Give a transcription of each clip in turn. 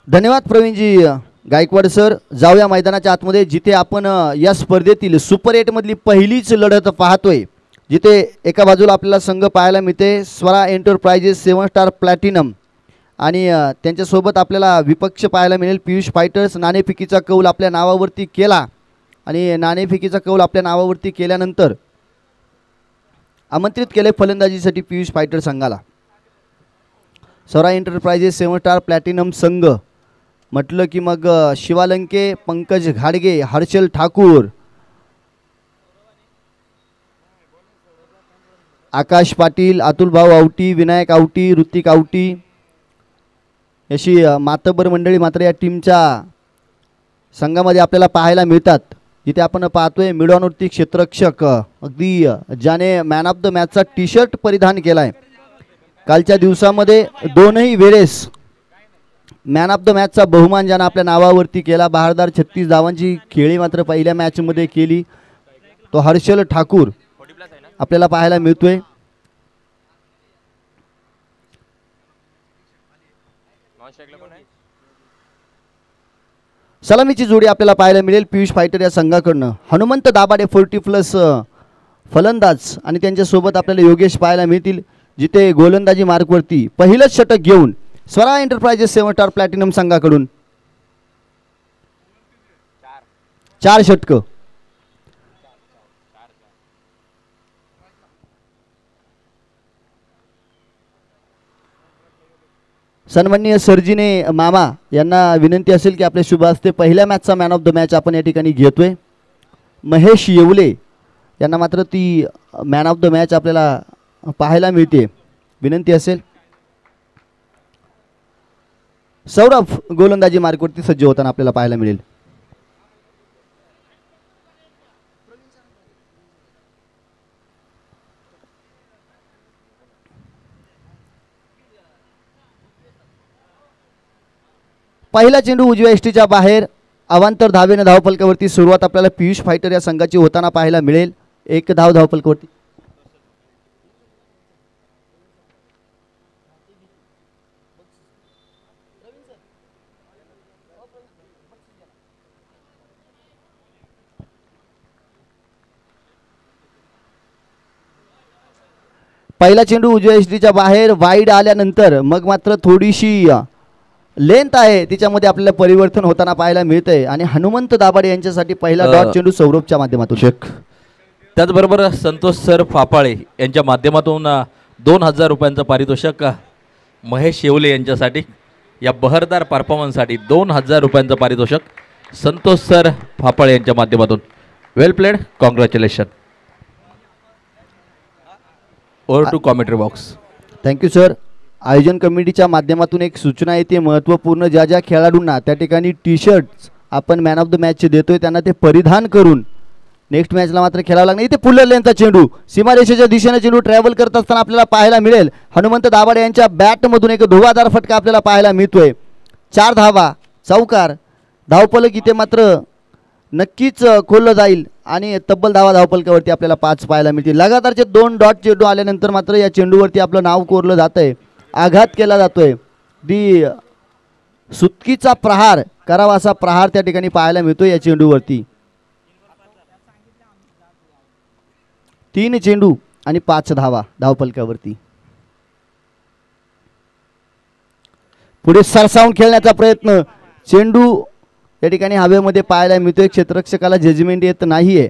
धन्यवाद प्रवीणजी गायकवाड सर. जाऊया मैदानाच्या आतमध्ये जिथे आपण या स्पर्धेतील सुपर 8 मधली पहिलीच लढत पाहतोय, जिथे एका बाजूला आपल्याला संघ पाहायला मिळते स्वरा एंटरप्राइजेस 7 स्टार प्लॅटिनम आणि त्यांच्यासोबत आपल्याला विपक्ष पाहायला मिळेल पियुष फायटर्स. नाणेफेकीचा कौल आपल्या नावावरती केला आणि नाणेफेकीचा कौल आपल्या नावावरती केल्यानंतर आमंत्रित केले फलंदाजीसाठी पियुष फायटर संघाला. स्वरा एंटरप्राइजेस 7 स्टार प्लॅटिनम संघ म्हटलं की मग शिवालंके, पंकज घाडगे, हर्षल ठाकूर, आकाश पाटील, अतुल भाऊ आवटी, विनायक आवटी, ऋतिक आवटी अशी मातबर मंडळी मात्र या टीमच्या संघामध्ये आपल्याला पाहायला मिळतात. जिथे आपण पाहतोय मिडॉनवरती क्षेत्ररक्षक अगदी ज्याने मॅन ऑफ द मॅचचा टी शर्ट परिधान केलाय. कालच्या दिवसामध्ये दोनही वेळेस मॅन ऑफ द मॅचचा बहुमान ज्यानं आपल्या नावावरती केला, बहारदार 36 धावांची खेळी मात्र पहिल्या मॅचमध्ये केली, तो हर्षल ठाकूर आपल्याला पाहायला मिळतोय. सलामीची जोडी आपल्याला पाहायला मिळेल पियुष फायटर या संघाकडनं. हनुमंत दाभाडे 40+ फलंदाज आणि त्यांच्यासोबत आपल्याला योगेश पाहायला मिळतील, जिथे गोलंदाजी मार्कवरती पहिलंच षटक घेऊन स्वरा एंटरप्राइजेस 7 स्टार प्लॅटिनम संघाकडून 4 षटक. सन्माननीय सरजीने मामा यांना विनंती असेल की आपल्या शुभ हस्ते पहिल्या मॅचचा मॅन ऑफ द मॅच आपण या ठिकाणी घेतोय. महेश येवले यांना मात्र ती मॅन ऑफ द मॅच आपल्याला पाहायला मिळते, विनंती असेल. सौरभ गोलंदाजी मार्कवरती सज्ज होताना आपल्याला पाहायला मिळेल. पहिला चेंडू उजव्या एसटीच्या बाहेर, अवांतर धावेने धावफलकावरती सुरुवात आपल्याला पियुष फायटर या संघाची होताना पाहायला मिळेल. 1 धाव धावफलकावरती. पहिला चेंडू उजव्या एसटीच्या बाहेर वाईड आल्यानंतर मग मात्र थोडीशी लेंथ आहे तिच्यामध्ये आपल्याला परिवर्तन होताना पाहायला मिळतंय आणि हनुमंत दाभाडे यांच्यासाठी पहिला डॉट चेंडू सौरभच्या माध्यमातून. त्याचबरोबर संतोष सर फापाळे यांच्या माध्यमातून 2000 रुपयांचं पारितोषिक महेश येवले यांच्यासाठी या बहरदार परफॉर्मन्ससाठी 2000 रुपयांचं पारितोषिक संतोष सर फापाळे यांच्या माध्यमातून. Well played, congratulation. Over to commentary box. Thank you sir. आयोजन कमिटीच्या माध्यमातून एक सूचना येते महत्त्वपूर्ण, ज्या ज्या खेळाडूंना त्या ठिकाणी टी शर्ट आपण मॅन ऑफ द मॅच देतोय त्यांना ते परिधान करून नेक्स्ट मॅचला मात्र खेळावं लागणार. इथे पुढल्या लेनचा चेंडू सीमारेषेच्या दिशेने चेंडू ट्रॅव्हल करत असताना आपल्याला पाहायला मिळेल. हनुमंत दाभाडे यांच्या बॅटमधून एक धुवाधार फटका आपल्याला पाहायला मिळतोय. 4 धावा, चौकार, धावफलक इथे मात्र नक्कीच खोललं जाईल आणि तब्बल धावफलकावरती आपल्याला 5 पाहायला मिळतील. लगातारचे 2 डॉट चेंडू आल्यानंतर मात्र या चेंडूवरती आपलं नाव कोरलं जात आहे, आघात केला जातोय. दी सुटकीचा प्रहार करावा असा प्रहार त्या ठिकाणी पाहायला मिळतोय या चेंडूवरती. 3 चेंडू आणि 5 धावा धावफलकावरती. पुढे सरसावून खेळण्याचा प्रयत्न, चेंडू या ठिकाणी हवेमध्ये पाहायला मिळतोय. क्षेत्ररक्षकाला जजमेंट येत नाहीये,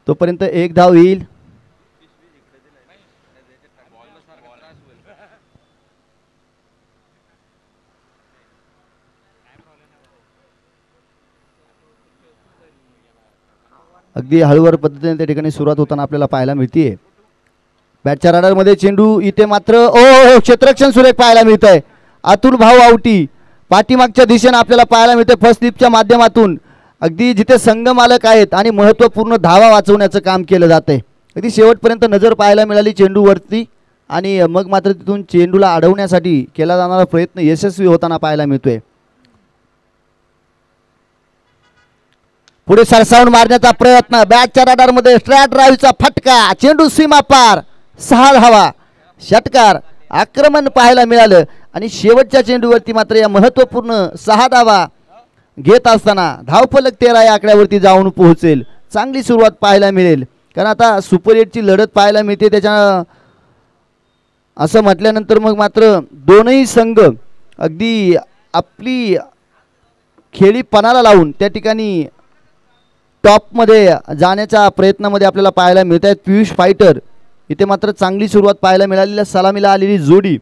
तोपर्यंत 1 धाव येईल. अगदी हळूवार पद्धतीने त्या ठिकाणी सुरुवात होताना आपल्याला पाहायला मिळते. बॅटच्या राडारमध्ये चेंडू, इथे मात्र क्षेत्ररक्षण सुरेख पाहायला मिळत आहे. अतुल भाऊ आवटी पाठीमागच्या दिशेने आपल्याला पाहायला मिळते फर्स्ट स्लिपच्या माध्यमातून. अगदी जिथे संघ मालक आहेत आणि महत्त्वपूर्ण धावा वाचवण्याचं काम केलं जाते. अगदी शेवटपर्यंत नजर पाहायला मिळाली चेंडूवरती आणि मग मात्र तिथून चेंडूला अडवण्यासाठी केला जाणारा प्रयत्न यशस्वी होताना पाहायला मिळतोय. पुढे सरसावून मारण्याचा प्रयत्न, बॅटच्या राडारमध्ये स्ट्रॅट ड्राईव्हचा फटका, चेंडू सीमा पार, 6 धावा, षटकार, आक्रमण पाहायला मिळालं आणि शेवटच्या चेंडूवरती मात्र या महत्त्वपूर्ण 6 धावा घेत असताना धावफलक 13 या आकड्यावरती जाऊन पोहोचेल. चांगली सुरुवात पाहायला मिळेल, कारण आता सुपर 8ची लढत पाहायला मिळते. त्याच्या असं म्हटल्यानंतर मग मात्र दोनही संघ अगदी आपली खेळीपणाला लावून त्या ठिकाणी टॉपमध्ये जाण्याच्या प्रयत्नामध्ये आपल्याला पाहायला मिळत आहेत. पियुष फायटर इथे मात्र चांगली सुरुवात पाहायला मिळालेल्या सलामीला आलेली जोडी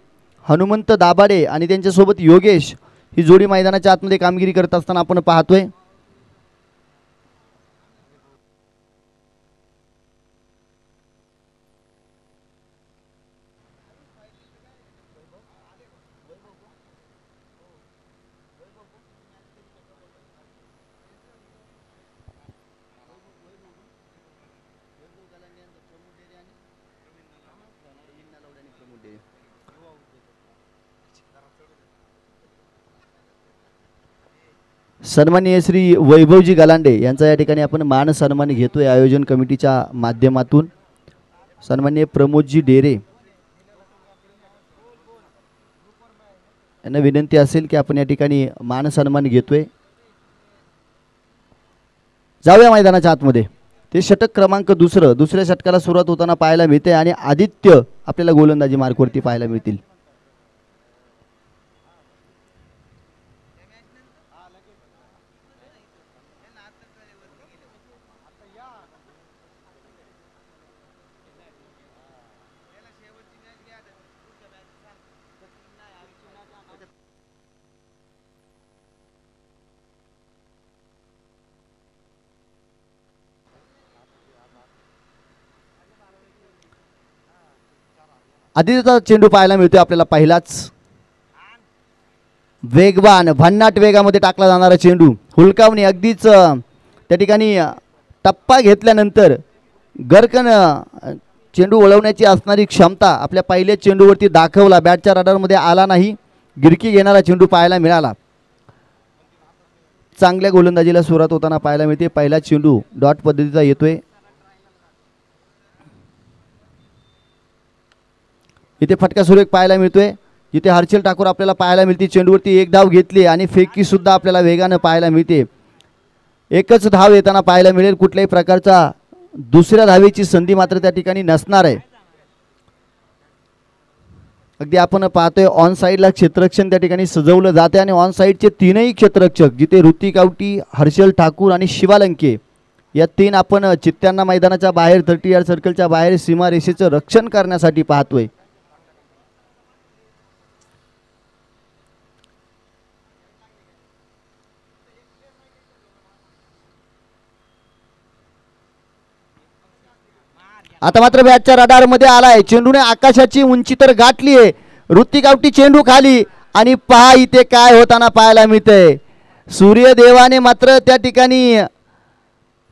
हनुमंत दाभाडे आणि त्यांच्यासोबत योगेश ही जोडी मैदानाच्या आतमध्ये कामगिरी करत असताना आपण पाहतोय. सन्माननीय श्री वैभवजी गलांडे यांचा या ठिकाणी आपण मान सन्मान घेतोय आयोजन कमिटीच्या माध्यमातून. सन्माननीय प्रमोदजी डेरे यांना विनंती असेल की आपण या ठिकाणी मान सन्मान घेतोय. जाऊया मैदानाच्या आतमध्ये. ते षटक क्रमांक दुसऱ्या षटकाला सुरुवात होताना पाहायला मिळते आणि आदित्य आपल्याला गोलंदाजी मार्कवरती पाहायला मिळतील. आदित्यचा चेंडू पाहायला मिळतोय आपल्याला. पहिलाच वेगवान भन्नाट वेगामध्ये टाकला जाणारा चेंडू, हुलकावणी अगदीच त्या ठिकाणी टप्पा घेतल्यानंतर गरकन चेंडू वळवण्याची असणारी क्षमता आपल्या पहिल्या चेंडूवरती दाखवला. बॅटच्या रडारमध्ये आला नाही, गिरकी घेणारा चेंडू पाहायला मिळाला. चांगल्या गोलंदाजीला सुरुवात होताना पाहायला मिळते. पहिला चेंडू डॉट पद्धतीचा येतोय. इथे फटका सुरेख पाहायला मिळतोय, जिथे हर्षल ठाकूर आपल्याला पाहायला मिळते. चेंडूवरती एक धाव घेतली आणि फेकी सुद्धा आपल्याला वेगानं पाहायला मिळते. एकच धाव येताना पाहायला मिळेल. कुठल्याही प्रकारचा दुसऱ्या धावेची संधी मात्र त्या ठिकाणी नसणार आहे. अगदी आपण पाहतोय ऑन साईडला क्षेत्ररक्षण त्या ठिकाणी सजवलं जाते आणि ऑन साईडचे तीनही क्षेत्ररक्षक जिथे ऋतिक आवटी, हर्षल ठाकूर आणि शिवालंके या तीन आपण चित्त्यांना मैदानाच्या बाहेर 30 यार्ड सर्कलच्या बाहेर सीमारेषेचं रक्षण करण्यासाठी पाहतोय. आता मात्र बॅटच्या रडारमध्ये आलाय. चेंडूने आकाशाची उंची तर गाठली आहे. ऋतिक आवटी चेंडू खाली आणि पहा इथे काय होताना पाहायला मिळतंय. सूर्यदेवाने मात्र त्या ठिकाणी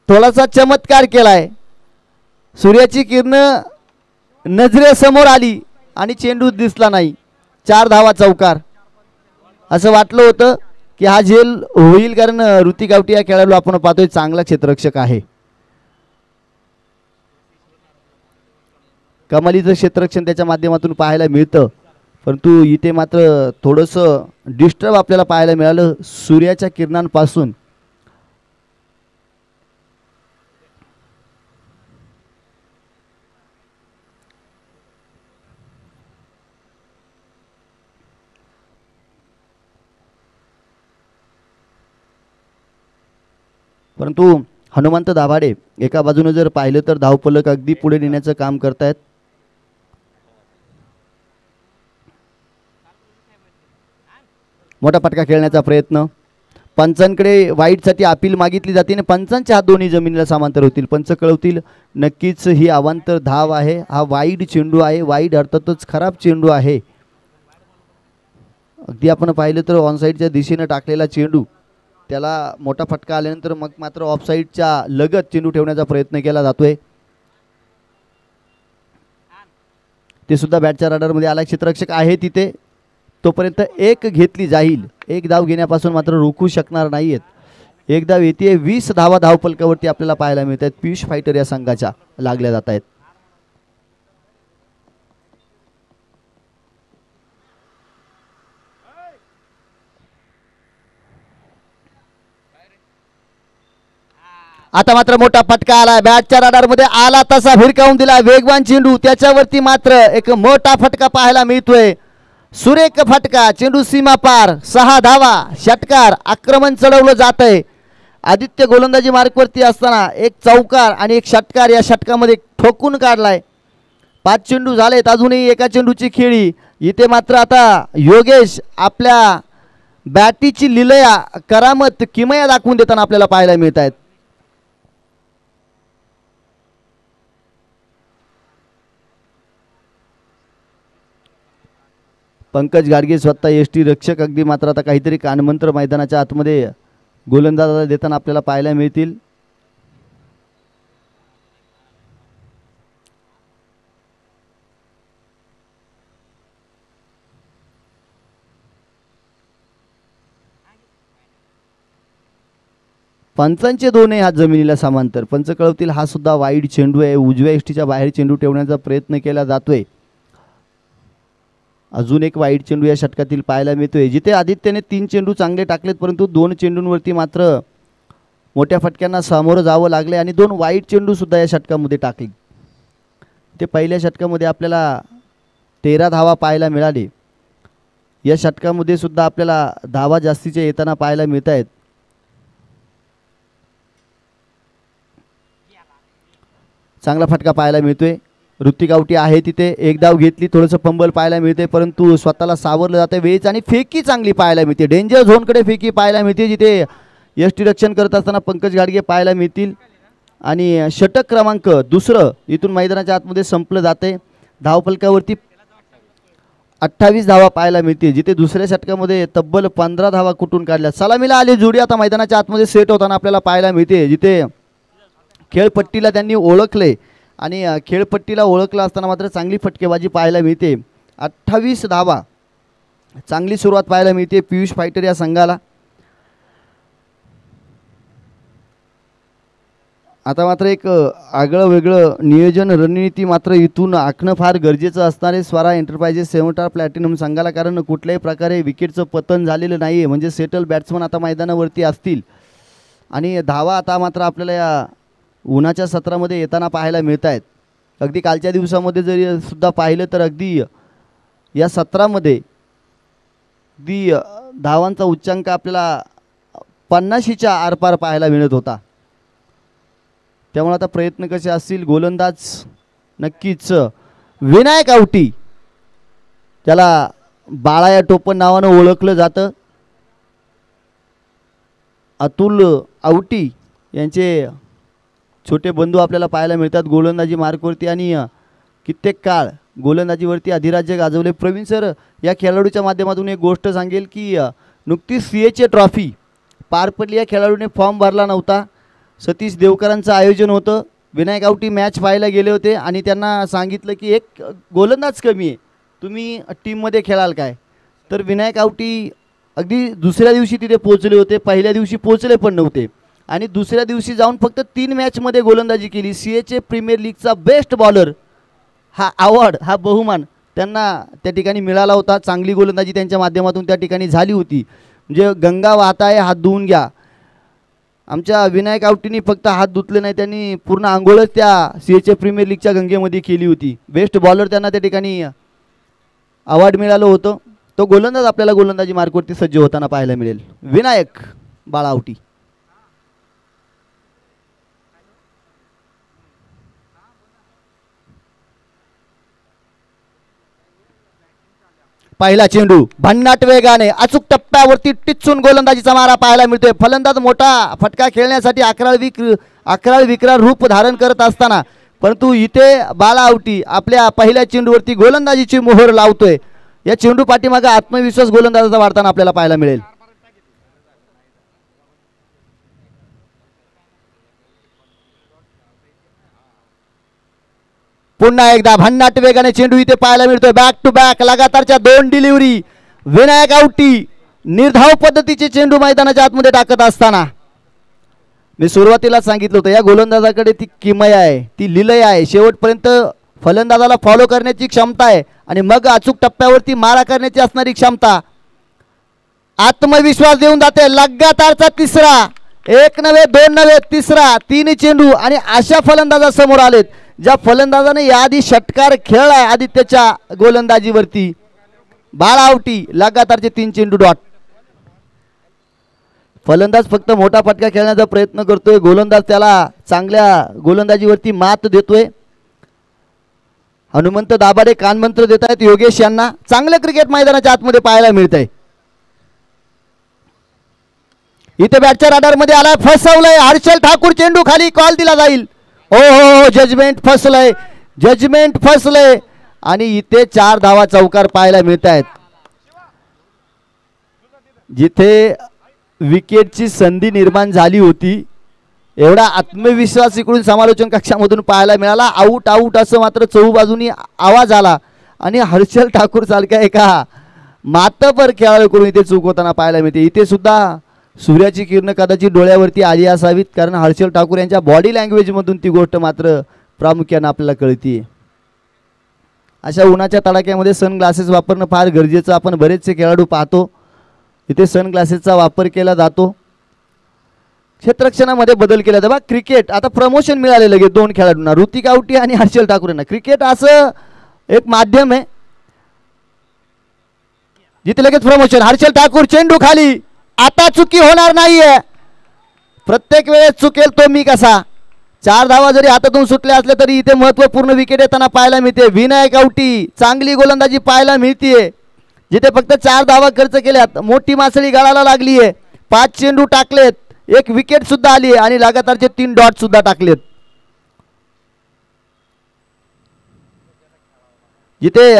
थोडासा चमत्कार केलाय. सूर्याची किरण नजरेसमोर आली आणि चेंडू दिसला नाही. 4 धावा चौकार. असं वाटलं होतं की हा झेल होईल, कारण ऋतिक आवटी या खेळाडू आपण पाहतोय चांगला क्षेत्ररक्षक आहे. कमालीचं क्षेत्ररक्षण त्याच्या माध्यमातून पाहायला मिळतं, परंतु इथे मात्र थोडंसं डिस्टर्ब आपल्याला पाहायला मिळालं सूर्याच्या किरणांपासून. परंतु हनुमंत दाभाडे एका बाजूने जर पाहिलं तर धावफलक अगदी पुढे नेण्याचं काम करतायत. मोठा फटका खेळण्याचा प्रयत्न. पंचांकडे वाईडसाठी अपील मागितली जाते आणि पंचांचे हात दोन्ही जमिनीला समांतर होतील. पंच कळवतील नक्कीच ही अवांतर धाव आहे. हा वाईड चेंडू आहे. वाईड अर्थातच खराब चेंडू आहे. अगदी आपण पाहिलं तर ऑनसाईडच्या दिशेने टाकलेला चेंडू, त्याला मोठा फटका आल्यानंतर मग मात्र ऑफसाईडच्या लगत चेंडू ठेवण्याचा प्रयत्न केला जातोय. ते सुद्धा बॅटच्या रडारमध्ये आला. क्षेत्ररक्षक आहे तिथे, तोपर्यंत एक घेतली जाईल. एक धाव घेण्यापासून मात्र रोखू शकणार नाहीयेत. एक धाव येते. 20 धावा धावफलकावरती आपल्याला पाहायला मिळत आहेत. पियुष फायटर या संघाच्या लागल्या जात आहेत. आता मात्र मोठा फटका आलाय, बॅटच्या राडारमध्ये आला तसा भिरकावून दिला वेगवान चेंडू, त्याच्यावरती मात्र एक मोठा फटका पाहायला मिळतोय. सुरेख फटका, चेंडू सीमा पार, 6 धावा, षटकार, आक्रमण चढवलं जात आहे. आदित्य गोलंदाजी मार्कवरती असताना एक चौकार आणि एक षटकार या षटकामध्ये ठोकून काढलाय. 5 चेंडू झालेत, अजूनही एका चेंडूची खेळी. इथे मात्र आता योगेश आपल्या बॅटीची लीलया, करामत, किमया दाखवून देताना आपल्याला पाहायला मिळत आहेत. पंकज गाडगे स्वतः एसटी रक्षक अगदी मात्र आता काहीतरी कानमंत्र मैदानाच्या आतमध्ये गोलंदाज देताना आपल्याला पाहायला मिळतील. पंचांचे दोनही हात जमिनीला समांतर. पंच कळवतील हा सुद्धा वाईड चेंडू आहे, उजव्या एसटीच्या बाहेर चेंडू ठेवण्याचा प्रयत्न केला जातोय. अजून एक वाईड चेंडू या षटकातील पाहायला मिळतोय, जिथे आदित्यने 3 चेंडू चांगले टाकलेत परंतु 2 चेंडूंवरती मात्र मोठ्या फटक्यांना सामोरं जावं लागले आणि 2 वाईड चेंडू सुद्धा या षटकामध्ये टाकले. ते पहिल्या षटकामध्ये आपल्याला 13 धावा पाहायला मिळाले. या षटकामध्ये सुद्धा आपल्याला धावा जास्तीच्या येताना पाहायला मिळत आहेत. चांगला फटका पाहायला मिळतोय. ऋतिक आवटी आहे तिथे, एक धाव घेतली, थोडंसं फंबल पाहायला मिळते परंतु स्वतःला सावरलं जातं वेळीच आणि फेकी चांगली पाहायला मिळते. डेंजर झोनकडे फेकी पाहायला मिळते, जिथे यष्टी रक्षण करत असताना पंकज गाडगे पाहायला मिळतील. आणि षटक क्रमांक 2 इथून मैदानाच्या आतमध्ये संपलं जाते. धावफलकावरती 28 धावा पाहायला मिळतील, जिथे दुसऱ्या षटकामध्ये तब्बल 15 धावा कुठून काढल्या. सलामीला आली जोडी आता मैदानाच्या आतमध्ये सेट होताना आपल्याला पाहायला मिळते, जिथे खेळपट्टीला त्यांनी ओळखले आणि खेळपट्टीला ओळखलं असताना मात्र चांगली फटकेबाजी पाहायला मिळते. 28 धावा, चांगली सुरुवात पाहायला मिळते पियुष फायटर या संघाला. आता मात्र एक आगळं वेगळं नियोजन रणनीती मात्र इथून आखणं फार गरजेचं असणार आहे स्वरा एंटरप्राइजेस 7 स्टार प्लॅटिनम संघाला, कारण कुठल्याही प्रकारे विकेटचं पतन झालेलं नाही आहे. म्हणजे सेटल बॅट्समन आता मैदानावरती असतील आणि धावा आता मात्र आपल्याला या उन्हाच्या सत्रामध्ये येताना पाहायला मिळत आहेत. अगदी कालच्या दिवसामध्ये जरी सुद्धा पाहिलं तर अगदी या सत्रामध्ये अगदी धावांचा उच्चांक आपल्याला 50च्या आरपार पाहायला मिळत होता. त्यामुळे आता प्रयत्न कसे असतील. गोलंदाज नक्कीच विनायक आवटी, त्याला बाळाया टोपण नावानं ओळखलं जातं. अतुल आवटी यांचे छोटे बंधू आपल्याला पाहायला मिळतात गोलंदाजी मार्कवरती आणि कित्येक काळ गोलंदाजीवरती अधिराज्य गाजवले. प्रवीण सर, या खेळाडूच्या माध्यमातून एक गोष्ट सांगेल की नुकतीच CHA ट्रॉफी पार पडली. या खेळाडूने फॉर्म भरला नव्हता. सतीश देवकरांचं आयोजन होतं. विनायक आवटी मॅच पाहायला गेले होते आणि त्यांना सांगितलं की एक गोलंदाज कमी आहे, तुम्ही टीममध्ये खेळाल काय. तर विनायक आवटी अगदी दुसऱ्या दिवशी तिथे पोहोचले होते, पहिल्या दिवशी पोहोचले पण नव्हते आणि दुसऱ्या दिवशी जाऊन फक्त 3 मॅचमध्ये गोलंदाजी केली. CHA प्रीमियर लीगचा बेस्ट बॉलर हा अवॉर्ड, हा बहुमान त्यांना त्या ठिकाणी मिळाला होता. चांगली गोलंदाजी त्यांच्या माध्यमातून त्या ठिकाणी झाली होती. म्हणजे गंगा वाहत आहे, हात धुवून घ्या. आमच्या विनायक आवटींनी फक्त हात धुतले नाही, त्यांनी पूर्ण आंघोळच त्या CHA प्रीमियर लीगच्या गंगेमध्ये केली होती. बेस्ट बॉलर त्यांना त्या ठिकाणी अवॉर्ड मिळालं होतं. तो गोलंदाज आपल्याला गोलंदाजी मार्कवरती सज्ज होताना पाहायला मिळेल, विनायक बाळा आवटी. पहिला चेंडू भन्नाट वेगाने अचूक टप्प्यावरती टिच्चून गोलंदाजीचा मारा पाहायला मिळतोय. फलंदाज मोठा फटका खेळण्यासाठी अकराळ विक्राळ रूप धारण करत असताना परंतु इथे बाला आवटी आपल्या पहिल्या चेंडूवरती गोलंदाजीची मोहर लावतोय. या चेंडू पाठीमागे आत्मविश्वास गोलंदाजाचा वाढताना आपल्याला पाहायला मिळेल. पुन्हा एकदा भन्नाट वेगाने चेंडू इथे पाहायला मिळतोय. बॅक टू बॅक लगातारच्या 2 डिलिव्हरी. विनायक आवटी निर्धाव पद्धतीचे चेंडू मैदानाच्या आतमध्ये टाकत असताना मी सुरुवातीला सांगितलं होतं या गोलंदाजाकडे ती किमया आहे, ती लीलया आहे. शेवटपर्यंत फलंदाजाला फॉलो करण्याची क्षमता आहे आणि मग अचूक टप्प्यावरती मारा करण्याची असणारी क्षमता. आत्मविश्वास देऊन जाते. लगातारचा 3रा एक नव्हे दोन नव्हे तिसरा, 3 चेंडू आणि अशा फलंदाजासमोर आलेत ज्या फलंदाजाने याआधी षटकार खेळलाय आदित्यच्या गोलंदाजीवरती. बाळा आवटी, लगातारचे 3 चेंडू डॉट. फलंदाज फक्त मोठा फटका खेळण्याचा प्रयत्न करतोय, गोलंदाज त्याला चांगल्या गोलंदाजीवरती मात देतोय. हनुमंत दाभाडे कानमंत्र देत आहेत योगेश यांना. चांगलं क्रिकेट मैदानाच्या आतमध्ये पाहायला मिळत आहे. इथे बॅटच्या राडारमध्ये आलाय, फसवलंय हर्षल ठाकूर, चेंडू खाली, कॉल दिला जाईल. हो हो, जजमेंट फसलंय, जजमेंट फसलंय आणि इथे 4 धावा चौकार पाहायला मिळत आहेत. जिथे विकेटची संधी निर्माण झाली होती एवढा आत्मविश्वास इकडून समालोचन कक्षामधून पाहायला मिळाला. आऊट आऊट असं मात्र चहूबाजूनी आवाज आला आणि हर्षल ठाकूर सारख्या एका मातबर खेळाडूकडून इथे चूक होताना पाहायला मिळते. इथे सुद्धा सूर्याची किरण कदाचित डोळ्यावरती आली असावीत, कारण हर्षल ठाकूर यांच्या बॉडी लँग्वेजमधून ती गोष्ट मात्र प्रामुख्याने आपल्याला कळतीये. अशा उन्हाच्या तडाख्यामध्ये सनग्लासेस वापरणं फार गरजेचं. आपण बरेचसे खेळाडू पाहतो इथे सनग्लासेसचा वापर केला जातो. क्षेत्ररक्षणामध्ये बदल केला जातो. क्रिकेट आता प्रमोशन मिळाले लगेच 2 खेळाडूंना, ऋतिक आवटी आणि हर्षल ठाकूर यांना. क्रिकेट असं एक माध्यम आहे जिथे लगेच प्रमोशन. हर्षल ठाकूर, चेंडू खाली, आता चुकी होणार नाहीये, प्रत्येक वेळेस चुकेल तो मी कसा. 4 धावा जरी हातातून सुटल्या असल्या तरी इथे महत्वपूर्ण विकेट येताना पाहायला मिळते. विनायक आवटी, चांगली गोलंदाजी पाहायला मिळतीये. जिथे फक्त 4 धावा खर्च केल्यात मोठी मासळी गळाला लागली आहे. 5 चेंडू टाकलेत, 1 विकेट सुद्धा आली आणि लगातारचे 3 डॉट सुद्धा टाकलेत. जिथे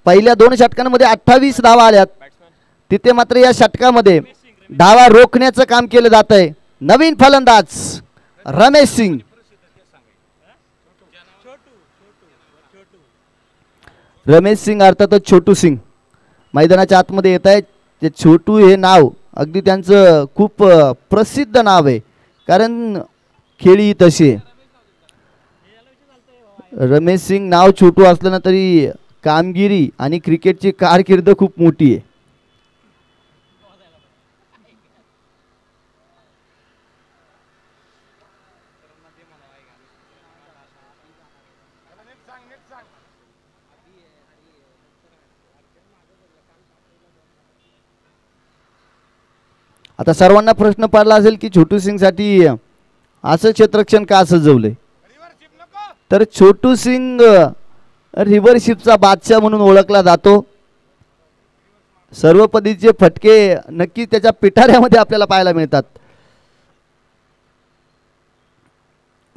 पहिल्या 2 षटकांमध्ये 28 धावा आल्यात तिथे मात्र या षटकामध्ये धावा रोखण्याचं काम केलं जात आहे. नवीन फलंदाज रमेश सिंग. रमेश सिंग अर्थातच छोटू सिंग मैदानाच्या आतमध्ये येत आहेत. ते छोटू हे नाव अगदी त्यांचं खूप प्रसिद्ध नाव आहे, कारण खेळी तशी आहे. रमेश सिंग नाव छोटू असलं ना तरी कामगिरी आणि क्रिकेटची कारकीर्द खूप मोठी आहे. आता सर्वांना प्रश्न पडला असेल की छोटू सिंगसाठी असं क्षेत्ररक्षण का सजवलंय. तर छोटू सिंग रिव्हरशिपचा बादशाह म्हणून ओळखला जातो. सर्व पद्धतीचे फटके नक्की त्याच्या पिठाऱ्यामध्ये आपल्याला पाहायला मिळतात.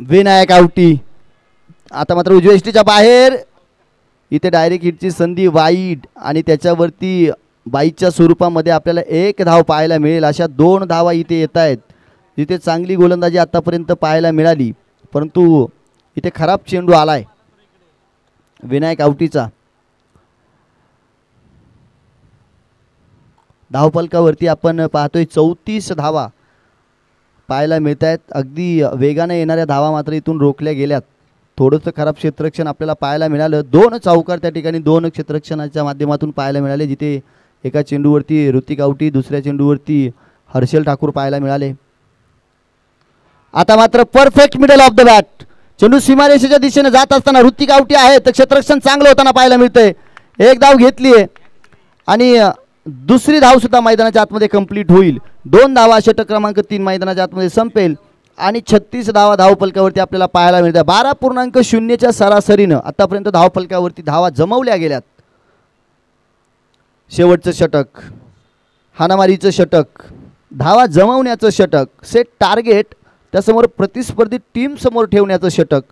विनायक आवटी, आता मात्र उजव्या इष्टीच्या बाहेर. इथे डायरेक्ट हिटची संधी वाईड आणि त्याच्यावरती बाईच्या स्वरूपामध्ये आपल्याला 1 धाव पाहायला मिळेल. अशा 2 धावा इथे येत आहेत. जिथे चांगली गोलंदाजी आतापर्यंत पाहायला मिळाली, परंतु इथे खराब चेंडू आलाय विनायक आवटीचा. धावफलकावरती आपण पाहतोय 34 धावा पाहायला मिळत आहेत. अगदी वेगाने येणाऱ्या धावा मात्र इथून रोखल्या गेल्यात. थोडंसं खराब क्षेत्ररक्षण आपल्याला पाहायला मिळालं. 2 चौकार त्या ठिकाणी 2 क्षेत्ररक्षणाच्या माध्यमातून पाहायला मिळाले. जिथे एका चेंडूवरती ऋतिक आवटी, दुसऱ्या चेंडूवरती हर्षल ठाकूर पाहायला मिळाले. आता मात्र perfect middle of the bat. चेंडू सीमारेषेच्या दिशेने जात असताना ऋतिक आवटी आहे तर क्षेत्ररक्षण चांगलं होताना पाहायला मिळतंय. 1 धाव घेतली आहे आणि दुसरी धाव सुद्धा मैदानाच्या आतमध्ये कंप्लीट होईल. 2 धावा षटक क्रमांक 3 मैदानाच्या आतमध्ये संपेल आणि 36 धावा धावफलकावरती आपल्याला पाहायला मिळतात. 12.0च्या सरासरीनं आतापर्यंत धावफलकावरती धावा जमवल्या गेल्यात. शेवटचं षटक, हाणामारीचं षटक, धावा जमवण्याचं षटक, सेट टार्गेट, त्यासमोर प्रतिस्पर्धी टीम समोर ठेवण्याचं षटक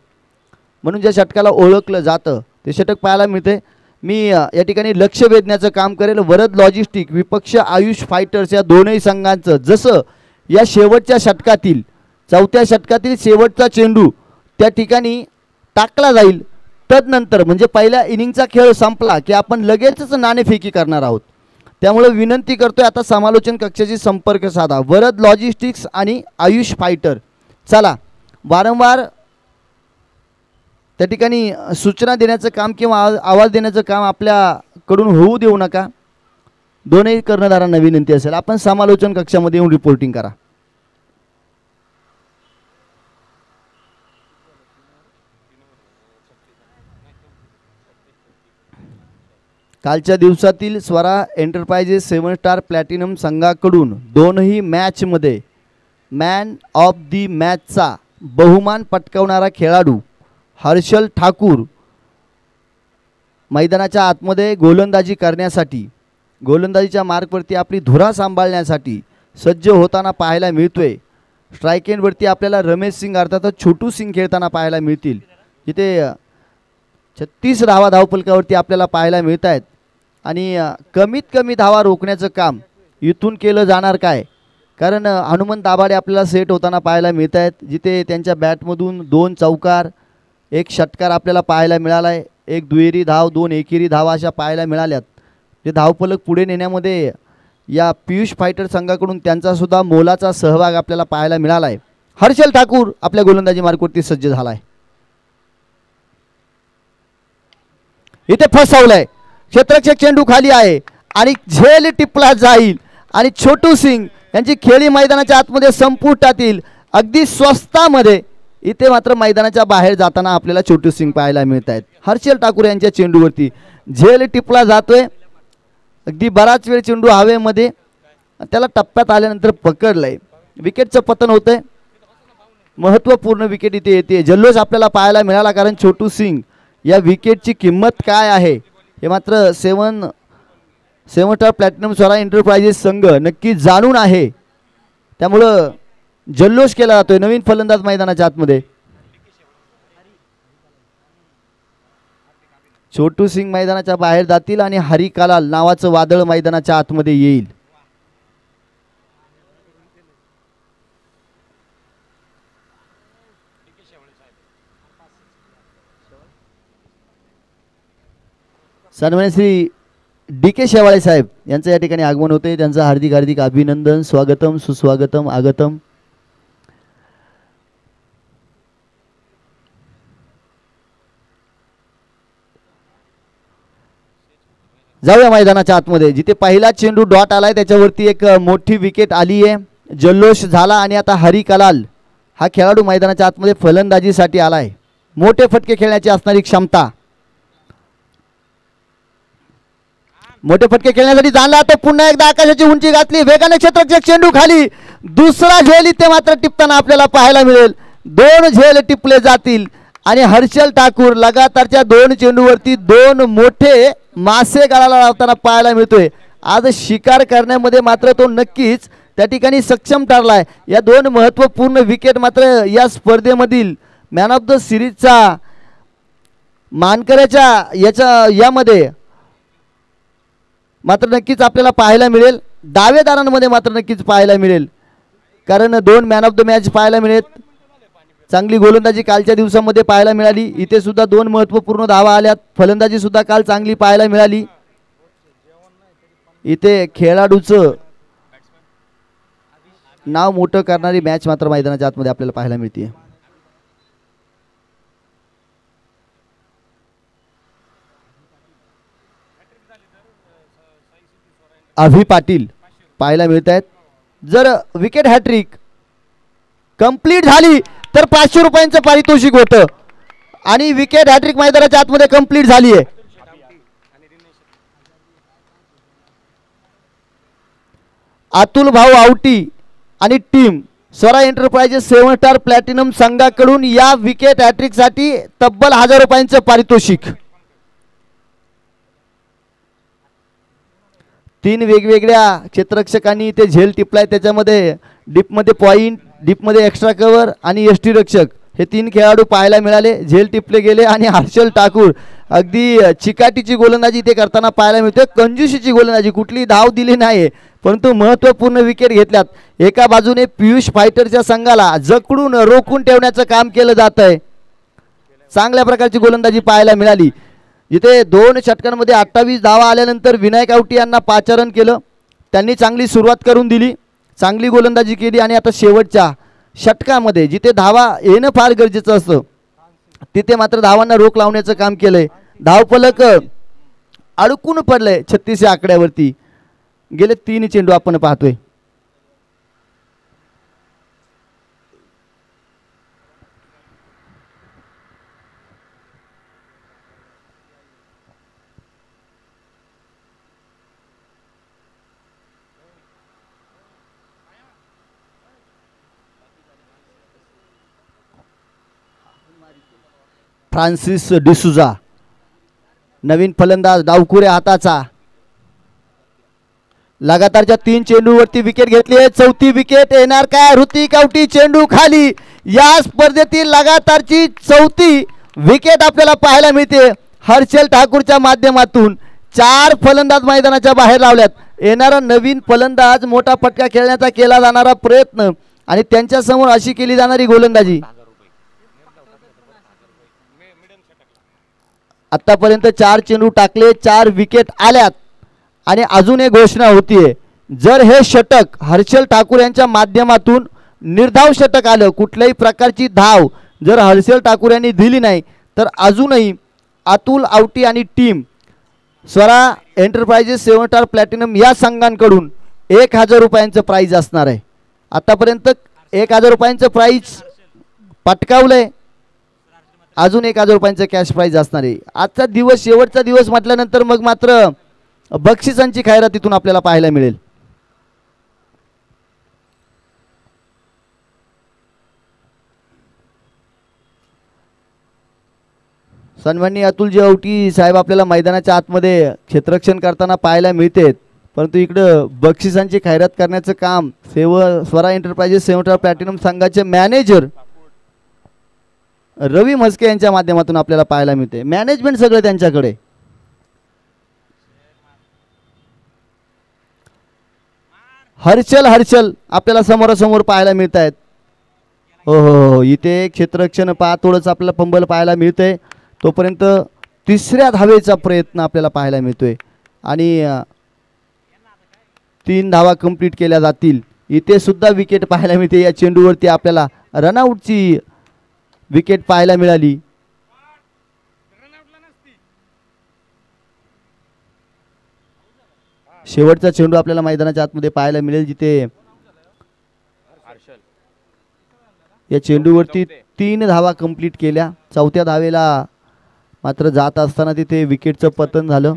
म्हणून ज्या षटकाला ओळखलं जातं ते षटक पाहायला मिळते. मी या ठिकाणी लक्ष वेधण्याचं काम करेल. वरद लॉजिस्टिक विपक्ष आयुष फायटर्स या दोनही संघांचं जसं या शेवटच्या षटकातील 4थ्या षटकातील शेवटचा चेंडू त्या ठिकाणी टाकला जाईल, तदनंतर म्हणजे पहिल्या इनिंगचा खेळ संपला की आपण लगेचच नाणेफेकी करणार आहोत. त्यामुळे विनंती करतोय आता समालोचन कक्षाशी संपर्क साधा. वरद लॉजिस्टिक्स आणि आयुष फायटर. चला वारंवार त्या ठिकाणी सूचना देण्याचं काम किंवा आवाज देण्याचं काम आपल्याकडून होऊ देऊ नका. दोन्ही कर्णधारांना विनंती असेल आपण समालोचन कक्षामध्ये येऊन रिपोर्टिंग करा. कालच्या दिवसातील स्वरा एंटरप्राइजेस 7 स्टार प्लॅटिनम संघाकडून दोनही मॅचमध्ये मॅन ऑफ दी मॅचचा बहुमान पटकावणारा खेळाडू हर्षल ठाकूर मैदानाच्या आतमध्ये गोलंदाजी करण्यासाठी गोलंदाजीच्या मार्कवरती आपली धुरा सांभाळण्यासाठी सज्ज होताना पाहायला मिळतोय. स्ट्राईक एंडवरती आपल्याला रमेश सिंग अर्थातच छोटू सिंग खेळताना पाहायला मिळतील. जिथे 36 धावा धावफलकावरती आपल्याला पाहायला मिळत आहेत आणि कमीत कमी धावा रोखण्याचं काम इथून केलं जाणार काय, कारण हनुमंत दाभाडे आपल्याला सेट होताना पाहायला मिळत आहेत. जिथे त्यांच्या बॅटमधून 2 चौकार 1 षटकार आपल्याला पाहायला मिळाला आहे. 1 दुहेरी धाव 2 एकेरी धावा अशा पाहायला मिळाल्यात. ते धावफलक पुढे नेण्यामध्ये या पियुष फायटर संघाकडून त्यांचासुद्धा मोलाचा सहभाग आपल्याला पाहायला मिळाला आहे. हर्षल ठाकूर आपल्या गोलंदाजी मार्कवरती सज्ज झाला आहे. इथे फसवलंय, क्षेत्ररक्षक चेंडू खाली आहे आणि झेल टिपला जाईल आणि छोटू सिंग यांची खेळी मैदानाच्या आतमध्ये संपुष्टातील अगदी स्वस्तामध्ये इथे मात्र मैदानाच्या बाहेर जाताना आपल्याला छोटू सिंग पाहायला मिळत आहेत. हर्षल ठाकूर यांच्या चेंडूवरती झेल टिपला जातोय. अगदी बराच वेळ चेंडू हवेमध्ये, त्याला टप्प्यात आल्यानंतर पकडलंय. विकेटचं पतन होतंय. महत्त्वपूर्ण विकेट इथे येते. जल्लोष आपल्याला पाहायला मिळाला, कारण छोटू सिंग या विकेटची किंमत काय आहे हे मात्र 7 स्टार प्लॅटिनम स्वरा एंटरप्राइजेस संघ नक्की जाणून आहे. त्यामुळं जल्लोष केला जातोय. नवीन फलंदाज मैदानाच्या आतमध्ये छोटू सिंग मैदानाच्या बाहेर जातील आणि हरी कलाल नावाचं वादळ मैदानाच्या आतमध्ये येईल. सन्माननीय श्री DK शेवाळे साहेब यांचं या ठिकाणी आगमन होते. त्यांचं हार्दिक हार्दिक अभिनंदन, स्वागतम, सुस्वागतम, आगतम. जाऊया मैदानाच्या आतमध्ये. जिथे पहिला चेंडू डॉट आलाय त्याच्यावरती एक मोठी विकेट आली आहे. जल्लोष झाला आणि आता हरी कलाल हा खेळाडू मैदानाच्या आतमध्ये फलंदाजीसाठी आलाय. मोठे फटके खेळण्याची असणारी क्षमता, मोठे फटके खेळण्यासाठी जाणला तो पुन्हा एकदा आकाशाची उंची गाठली. वेगाने क्षेत्ररक्षक चेंडू खाली. दुसरा झेल इथे मात्र टिपताना आपल्याला पाहायला मिळेल. 2 झेल टिपले जातील आणि हर्षल ठाकूर लगातारच्या 2 चेंडूवरती 2 मोठे मासे गाळाला लावताना पाहायला मिळतोय. आज शिकार करण्यामध्ये मात्र तो नक्कीच त्या ठिकाणी सक्षम ठरलाय. या 2 महत्त्वपूर्ण विकेट मात्र या स्पर्धेमधील मॅन ऑफ द सिरीजचा मानकऱ्याच्या यामध्ये मात्र नक्कीच आपल्याला पाहायला मिळेल. दावेदारांमध्ये मात्र नक्कीच पाहायला मिळेल, कारण 2 मॅन ऑफ द मॅच पाहायला मिळेल. चांगली गोलंदाजी कालच्या दिवसामध्ये पाहायला मिळाली. इथे सुद्धा 2 महत्त्वपूर्ण धावा आल्यात. फलंदाजी सुद्धा काल चांगली पाहायला मिळाली. इथे खेळाडूचं नाव मोठं करणारी मॅच मात्र मैदानाच्या आतमध्ये आपल्याला पाहायला मिळते. अभि पाटील पाहायला मिळत आहेत. जर विकेट हॅट्रिक कंप्लीट झाली तर 500 रुपयांचं पारितोषिक होतं आणि विकेट हॅट्रिक मैदानाच्या आतमध्ये कंप्लीट झाली आहे. अतुल भाऊ आवटी आणि team Swara enterprises 7 star platinum संघाकडून या विकेट हॅट्रिक साठी तब्बल 1000 रुपयांचं पारितोषिक. 3 वेगवेगळ्या क्षेत्ररक्षकांनी इथे झेल टिपलाय. त्याच्यामध्ये डीपमध्ये पॉइंट, डीपमध्ये एक्स्ट्रा कव्हर आणि यष्टी रक्षक हे 3 खेळाडू पाहायला मिळाले. झेल टिपले गेले आणि हर्षल ठाकूर अगदी चिकाटीची गोलंदाजी इथे करताना पाहायला मिळते. कंजूशीची गोलंदाजी, कुठली धाव दिली नाही परंतु महत्त्वपूर्ण विकेट घेतल्यात. एका बाजूने पियुष फायटरच्या संघाला जकडून रोखून ठेवण्याचं काम केलं जात आहे. चांगल्या प्रकारची गोलंदाजी पाहायला मिळाली. जिथे 2 षटकांमध्ये 28 धावा आल्यानंतर विनायक आवटी यांना पाचारण केलं. त्यांनी चांगली सुरुवात करून दिली, चांगली गोलंदाजी केली आणि आता शेवटच्या षटकामध्ये जिथे धावा येणं फार गरजेचं असतं तिथे मात्र धावांना रोख लावण्याचं काम केलंय. धावफलक अडकून पडलंय 36 या आकड्यावरती. गेले 3 चेंडू आपण पाहतोय. फ्रान्सिस डिसुजा, नवीन फलंदाज, डावखुरे हाताचा. लगातारच्या 3 चेंडूवरती विकेट घेतली आहे. 4थी विकेट येणार काय? ऋतिक आवटी चेंडू खाली. या स्पर्धेतील लगातारची 4थी विकेट आपल्याला पाहायला मिळते हर्षल ठाकूरच्या माध्यमातून. 4 फलंदाज मैदानाच्या बाहेर लावल्यात. येणारा नवीन फलंदाज मोठा फटका खेळण्याचा केला जाणारा प्रयत्न आणि त्यांच्या समोर अशी केली जाणारी गोलंदाजी. आतापर्यंत 4 चेंडू टाकले, 4 विकेट आल्यात आणि अजून एक घोषणा होतीये. जर हे षटक हर्षल ठाकूर यांच्या माध्यमातून निर्धाव षटक आलं, कुठल्याही प्रकारची धाव जर हर्षल ठाकूर यांनी दिली नाही तर अजूनही अतुल आवटी आणि team Swara enterprises 7 star platinum या संघांकडून 1000 रुपयांचं प्राईज असणार आहे. आतापर्यंत 1000 रुपयांचं प्राईज पटकावलंय, अजून 1000 रुपयांचं कॅश प्राईज असणार आहे. आजचा दिवस शेवटचा दिवस म्हटल्यानंतर मग मात्र बक्षिसांची खैरात तिथून आपल्याला पाहायला मिळेल. सन्माननीय अतुलजी आवटी साहेब आपल्याला मैदानाच्या आतमध्ये क्षेत्ररक्षण करताना पाहायला मिळतात, परंतु इकडं बक्षिसांची खैरात करण्याचं काम स्वरा एंटरप्राइजेस 7 स्टार प्लॅटिनम संघाचे मॅनेजर रवी म्हस्के यांच्या माध्यमातून आपल्याला पाहायला मिळते. मॅनेजमेंट सगळं त्यांच्याकडे. हर्षल आपल्याला समोरासमोर पाहायला मिळत आहेत. हो हो हो, इथे क्षेत्ररक्षण थोडंसं आपल्याला पंबल पाहायला मिळतंय. तोपर्यंत 3ऱ्या धावेचा प्रयत्न आपल्याला पाहायला मिळतोय आणि 3 धावा कंप्लीट केल्या जातील. इथे सुद्धा विकेट पाहायला मिळते. या चेंडूवरती आपल्याला रनआउटची विकेट पाहायला मिळाली. शेवटचा चेंडू आपल्याला मैदानाच्या आतमध्ये पाहायला मिळेल, जिथे या चेंडूवरती 3 धावा कंप्लीट केल्या. 4थ्या धावेला मात्र जात असताना तिथे विकेटचं पतन झालं.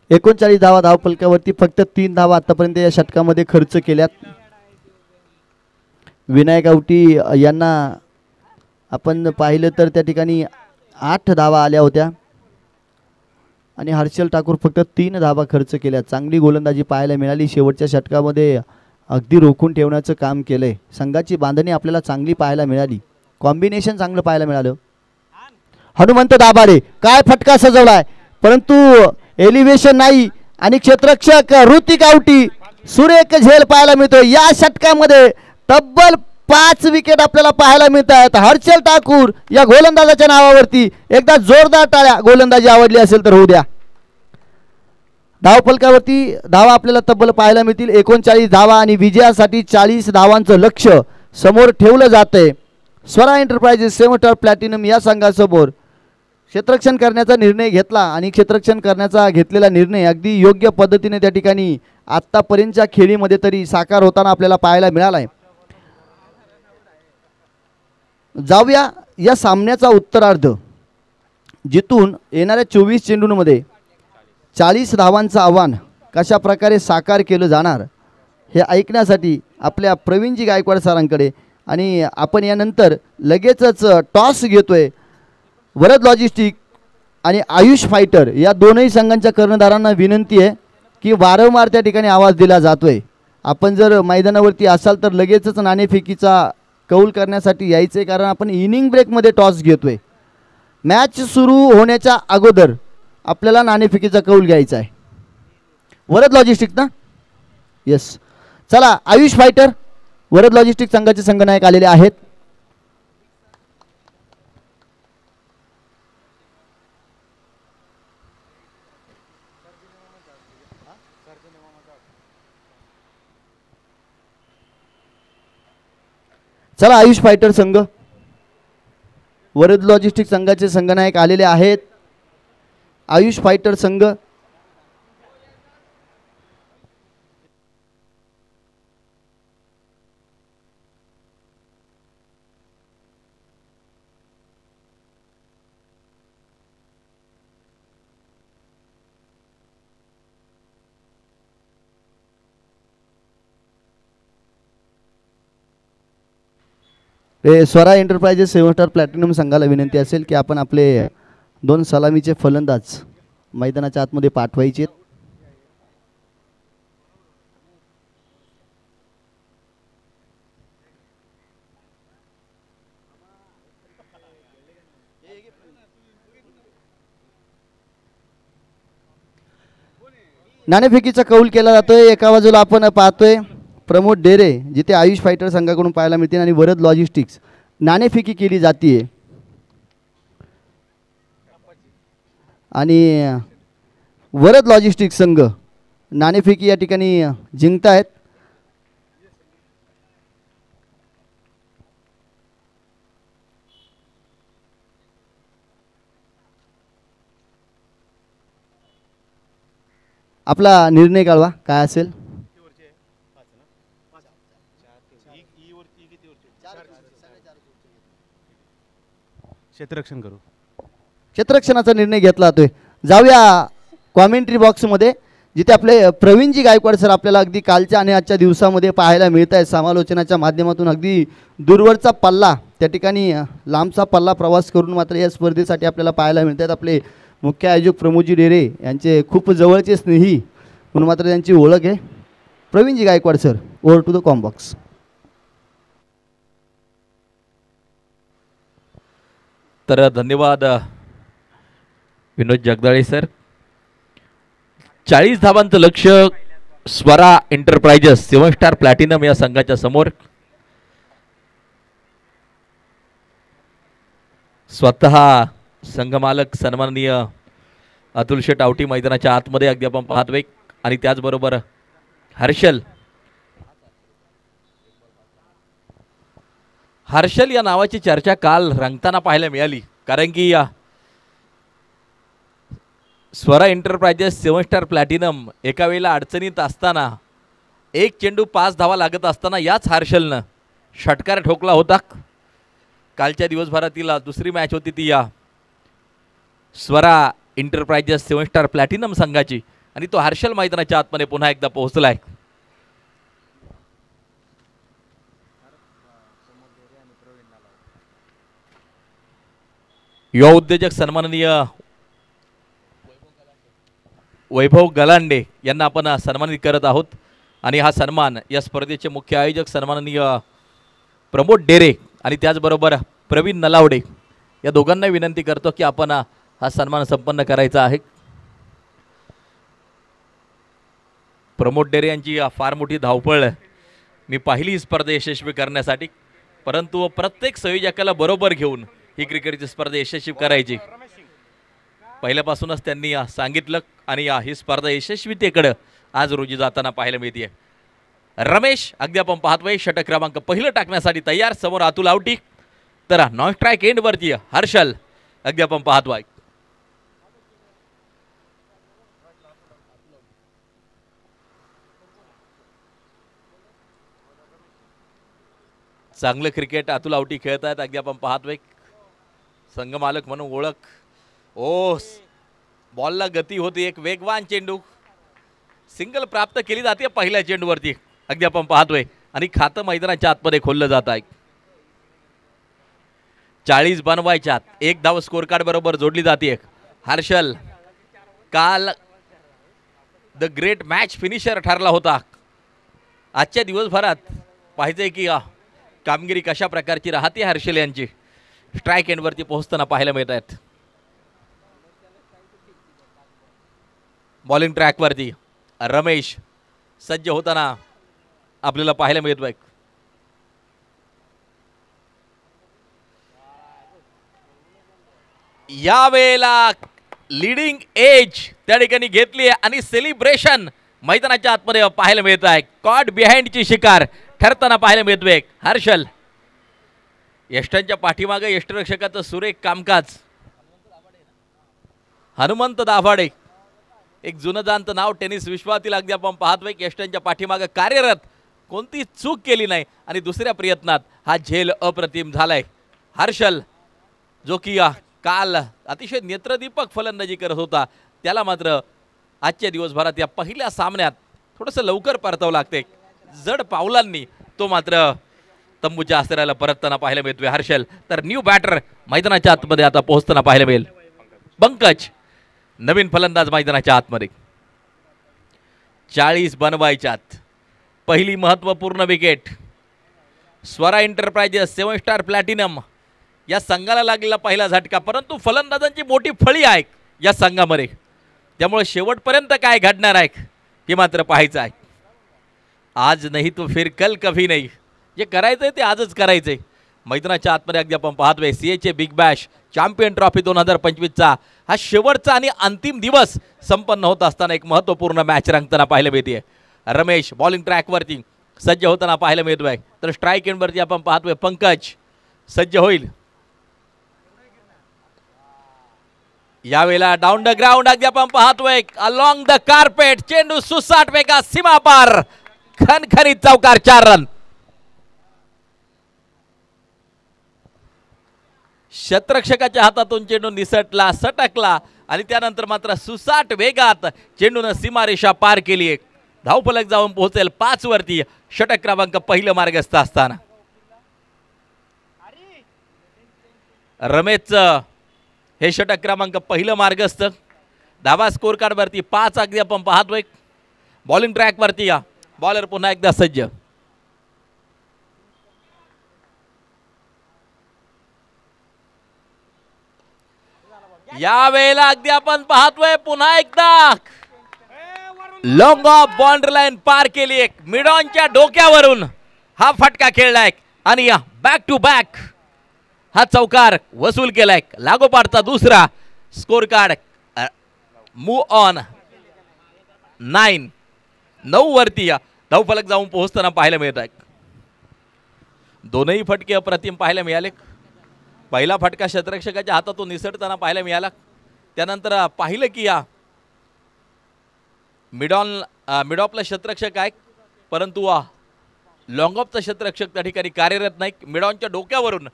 एकोणचाळीस धावा धावफलकावरती, फक्त 3 धावा आतापर्यंत या षटकामध्ये खर्च केल्यात. विनायक आवटी यांना आपण पाहिलं तर त्या ठिकाणी 8 धावा आल्या होत्या आणि हर्षल ठाकूर फक्त 3 धावा खर्च केल्या. चांगली गोलंदाजी पाहायला मिळाली. शेवटच्या षटकामध्ये अगदी रोखून ठेवण्याचं काम केलंय. संघाची बांधणी आपल्याला चांगली पाहायला मिळाली. कॉम्बिनेशन चांगलं पाहायला मिळालं. हनुमंत दाभाडे काय फटका सजवलाय, परंतु एलिव्हेशन नाही आणि क्षेत्ररक्षक ऋतिक आवटी सुरेख झेल पाहायला मिळतो. या षटकामध्ये तब्बल 5 विकेट आपल्याला पाहायला मिळत आहेत. हर्षल ठाकूर या गोलंदाजाच्या नावावरती एकदा जोरदार टाळ्या. गोलंदाजी आवडली असेल तर होऊ द्या. धावफलकावरती धावा आपल्याला तब्बल पाहायला मिळतील 39 धावा आणि विजयासाठी 40 धावांचं लक्ष्य समोर ठेवलं जातंय. स्वरा एंटरप्राइजेस 7 स्टार प्लॅटिनम या संघासमोर क्षेत्ररक्षण करण्याचा निर्णय घेतला आणि क्षेत्ररक्षण करण्याचा घेतलेला निर्णय अगदी योग्य पद्धतीने त्या ठिकाणी आत्तापर्यंतच्या खेळीमध्ये तरी साकार होताना आपल्याला पाहायला मिळाला आहे. जाऊया या सामन्याचा उत्तरार्ध, जिथून येणाऱ्या 24 चेंडूंमध्ये 40 धावांचं आव्हान कशा प्रकारे साकार केलं जाणार हे ऐकण्यासाठी आपल्या प्रवीणजी गायकवाड सरांकडे. आणि आपण यानंतर लगेचच टॉस घेतोय. वरद लॉजिस्टिक आणि आयुष फायटर या दोनही संघांच्या कर्णधारांना विनंती आहे की वारंवार त्या ठिकाणी आवाज दिला जातोय. आपण जर मैदानावरती असाल तर लगेचच नाणेफेकीचा कौल करण्यासाठी यायचे, कारण आपण इनिंग ब्रेकमध्ये टॉस घेतोय. मॅच सुरू होण्याच्या अगोदर आपल्याला नाणेफेकीचा कौल घ्यायचा आहे. वरद लॉजिस्टिक ना? येस. चला आयुष फायटर वरद लॉजिस्टिक संघाचे संघनायक आलेले आहेत. चला आयुष फायटर संघ वरद लॉजिस्टिक संघाचे संघनायक आलेले आहेत. आयुष फायटर संघ स्वरा एंटरप्राइजेस 7 स्टार प्लॅटिनम संघाला विनंती असेल की आपण आपले 2 सलामीचे फलंदाज मैदानाच्या आतमध्ये पाठवायचे. नाणेफेकीचा कौल केला जातोय. एका बाजूला आपण पाहतोय प्रमोद डेरे जिथे आयुष फायटर संघाकडून पाहायला मिळते आणि वरद लॉजिस्टिक्स नाणेफेकी केली जाते आणि वरद लॉजिस्टिक्स संघ नाणेफेकी या ठिकाणी जिंकतायत. आपला निर्णय कळवा काय असेल. क्षेत्ररक्षण करू. क्षेत्ररक्षणाचा निर्णय घेतला जातोय. जाऊया कॉमेंट्री बॉक्समध्ये जिथे आपले प्रवीणजी गायकवाड सर आपल्याला अगदी कालच्या आणि आजच्या दिवसामध्ये पाहायला मिळत आहेत. समालोचनाच्या माध्यमातून अगदी दूरवरचा पल्ला त्या ठिकाणी लांबचा पल्ला प्रवास करून मात्र या स्पर्धेसाठी आपल्याला पाहायला मिळत आहेत. आपले मुख्य आयोजक प्रमोदजी डेरे यांचे खूप जवळचे स्नेही म्हणून मात्र त्यांची ओळख आहे. Praveenji Gaikwad sir, over to the com box. तर धन्यवाद विनोद जगदाळे सर. 40 धावांचं लक्ष स्वरा एंटरप्राइजेस 7 स्टार प्लॅटिनम या संघाच्या समोर. स्वतः संघमालक सन्माननीय अतुल शेट आवटी मैदानाच्या आतमध्ये अगदी आपण पाहतोय आणि त्याचबरोबर हर्षल या नावाची चर्चा काल रंगताना पाहायला मिळाली. कारण की स्वरा एंटरप्राइजेस 7 स्टार प्लॅटिनम एका वेळेला अडचणीत असताना 1 चेंडू 5 धावा लागत असताना याच हर्षलनं षटकार ठोकला होता. कालच्या दिवसभरातील दुसरी मॅच होती ती या स्वरा एंटरप्राइजेस 7 स्टार प्लॅटिनम संघाची आणि तो हर्षल मैदानाच्या आतमध्ये पुन्हा एकदा पोहोचलाय. युवा उद्योजक सन्माननीय वैभव गलांडे यांना आपण सन्मानित करत आहोत आणि हा सन्मान या स्पर्धेचे मुख्य आयोजक सन्माननीय प्रमोद डेरे आणि त्याचबरोबर प्रवीण नलावडे या दोघांना विनंती करतो की आपण हा सन्मान संपन्न करायचा आहे. प्रमोद डेरे यांची फार मोठी धावपळ मी पाहिली स्पर्धा यशस्वी करण्यासाठी, परंतु प्रत्येक संयोजकाला बरोबर घेऊन ही क्रिकेटची स्पर्धा यशस्वी करायची पहिल्यापासूनच त्यांनी सांगितलं आणि ही स्पर्धा यशस्वीतेकडे आज रोजी जाताना पाहायला मिळते. रमेश अगदी आपण पाहतोय षटक क्रमांक पहिलं टाकण्यासाठी तयार. समोर अतुल आवटी तर नॉन स्ट्राईक एंडवरती हर्षल अगदी आपण पाहतोय. चांगलं क्रिकेट अतुल आवटी खेळत आहेत अगदी आपण पाहतोय. संघमालक म्हणून ओळख. ओ बॉलला गती होती. एक वेगवान चेंडू सिंगल प्राप्त केली जाते पहिल्या चेंडूवरती अगदी आपण पाहतोय आणि खातं मैदानाच्या आतमध्ये खोललं जात आहे. 40 बनवायच्यात. 1 धाव स्कोर कार्ड बरोबर जोडली जाते. हर्षल काल द ग्रेट मॅच फिनिशर ठरला होता. आजच्या दिवसभरात पाहिजे की कामगिरी कशा प्रकारची राहते हर्षल यांची स्ट्राईक एंडवरती पोहोचताना पाहायला मिळत आहेत. बॉलिंग ट्रॅकवरती रमेश सज्ज होताना आपल्याला पाहायला मिळतोय. यावेळेला लीडिंग एज त्या ठिकाणी घेतली आणि सेलिब्रेशन मैदानाच्या आतमध्ये पाहायला मिळत आहे. कॉट बिहाइंडची शिकार ठरताना पाहायला मिळतोय. हर्षल यष्टांच्या पाठीमागे यष्टरक्षकाचं सुरेख कामकाज. हनुमंत दाभाडे एक जुनं जाणत नाव टेनिस विश्वातील अगदी आपण पाहतोय की यष्टांच्या पाठीमागे कार्यरत, कोणती चूक केली नाही आणि दुसऱ्या प्रयत्नात हा झेल अप्रतिम झालाय. हर्षल जो की काल अतिशय नेत्रदीपक फलंदाजी करत होता त्याला मात्र आजच्या दिवसभरात या पहिल्या सामन्यात थोडंसं लवकर परतावं लागते. जड पावलांनी तो मात्र तंबूच्या आसऱ्याला परतताना पाहायला मिळतोय हर्षल. तर न्यू बॅटर मैदानाच्या आतमध्ये आता पोहोचताना पाहायला मिळेल पंकज. नवीन फलंदाज मैदानाच्या आतमध्ये. 40 बनवायच्यात. पहिली महत्त्वपूर्ण wicket. Swara enterprises 7 star platinum या संघाला लागलेला पहिला झटका, परंतु फलंदाजांची मोठी फळी आहे या संघामध्ये. त्यामुळे शेवटपर्यंत काय घडणार आहे हे मात्र पाहायचं आहे. आज नाही तो फिर कल कभी नाही. जे करायचंय ते आजच करायचंय. मैदानाच्या आतमध्ये अगदी आपण पाहतोय सीएचे बिग बॅश चॅम्पियन ट्रॉफी 2025चा हा शेवटचा आणि अंतिम दिवस संपन्न होत असताना एक महत्त्वपूर्ण मॅच रंगताना पाहायला मिळते. रमेश बॉलिंग ट्रॅकवरती सज्ज होताना पाहायला मिळतोय. तर स्ट्राईक एंडवरती आपण पाहतोय पंकज सज्ज होईल. यावेळेला डाऊन द ग्राउंड अगदी आपण पाहतोय अलॉंग द कार्पेट चेंडू सुसाट वेगा सीमा पार खणखणीत चौकार 4 रन. शतरक्षकाच्या हातातून चेंडू निसटला सटकला आणि त्यानंतर मात्र सुसाट वेगात चेंडूनं सीमारेषा पार केली. धावफलक जाऊन पोहोचेल 5 वरती. षटक क्रमांक पहिलं मार्गस्थ असताना रमेशचं हे षटक क्रमांक पहिलं मार्गस्थ. धावा स्कोर कार्ड वरती 5 अगदी आपण पाहतोय. बॉलिंग ट्रॅक वरती या बॉलर पुन्हा एकदा सज्ज. या वेळेला अगदी आपण पाहतोय पुन्हा एकदा लॉंग ऑफ बाउंड्री लाईन पार केली. एक मिडॉनच्या डोक्यावरून हा फटका खेळलाय आणि या बॅक टू बॅक हा चौकार वसूल केलाय. लागोपाठचा दुसरा स्कोर कार्ड मूव ऑन 9 वरती या धावफलक जाऊन पोहोचताना पाहायला मिळत आहे. दोनही फटके अप्रतिम पाहायला मिळाले. पहिला फटका शतरक्षकाच्या हातातून निसटताना पाहायला मिळाला. त्यानंतर पाहिलं की या मिडॉपला शतरक्षक आहे, परंतु लॉंग ऑफचा शतरक्षक त्या ठिकाणी कार्यरत नाही. मिडॉनच्या डोक्यावरून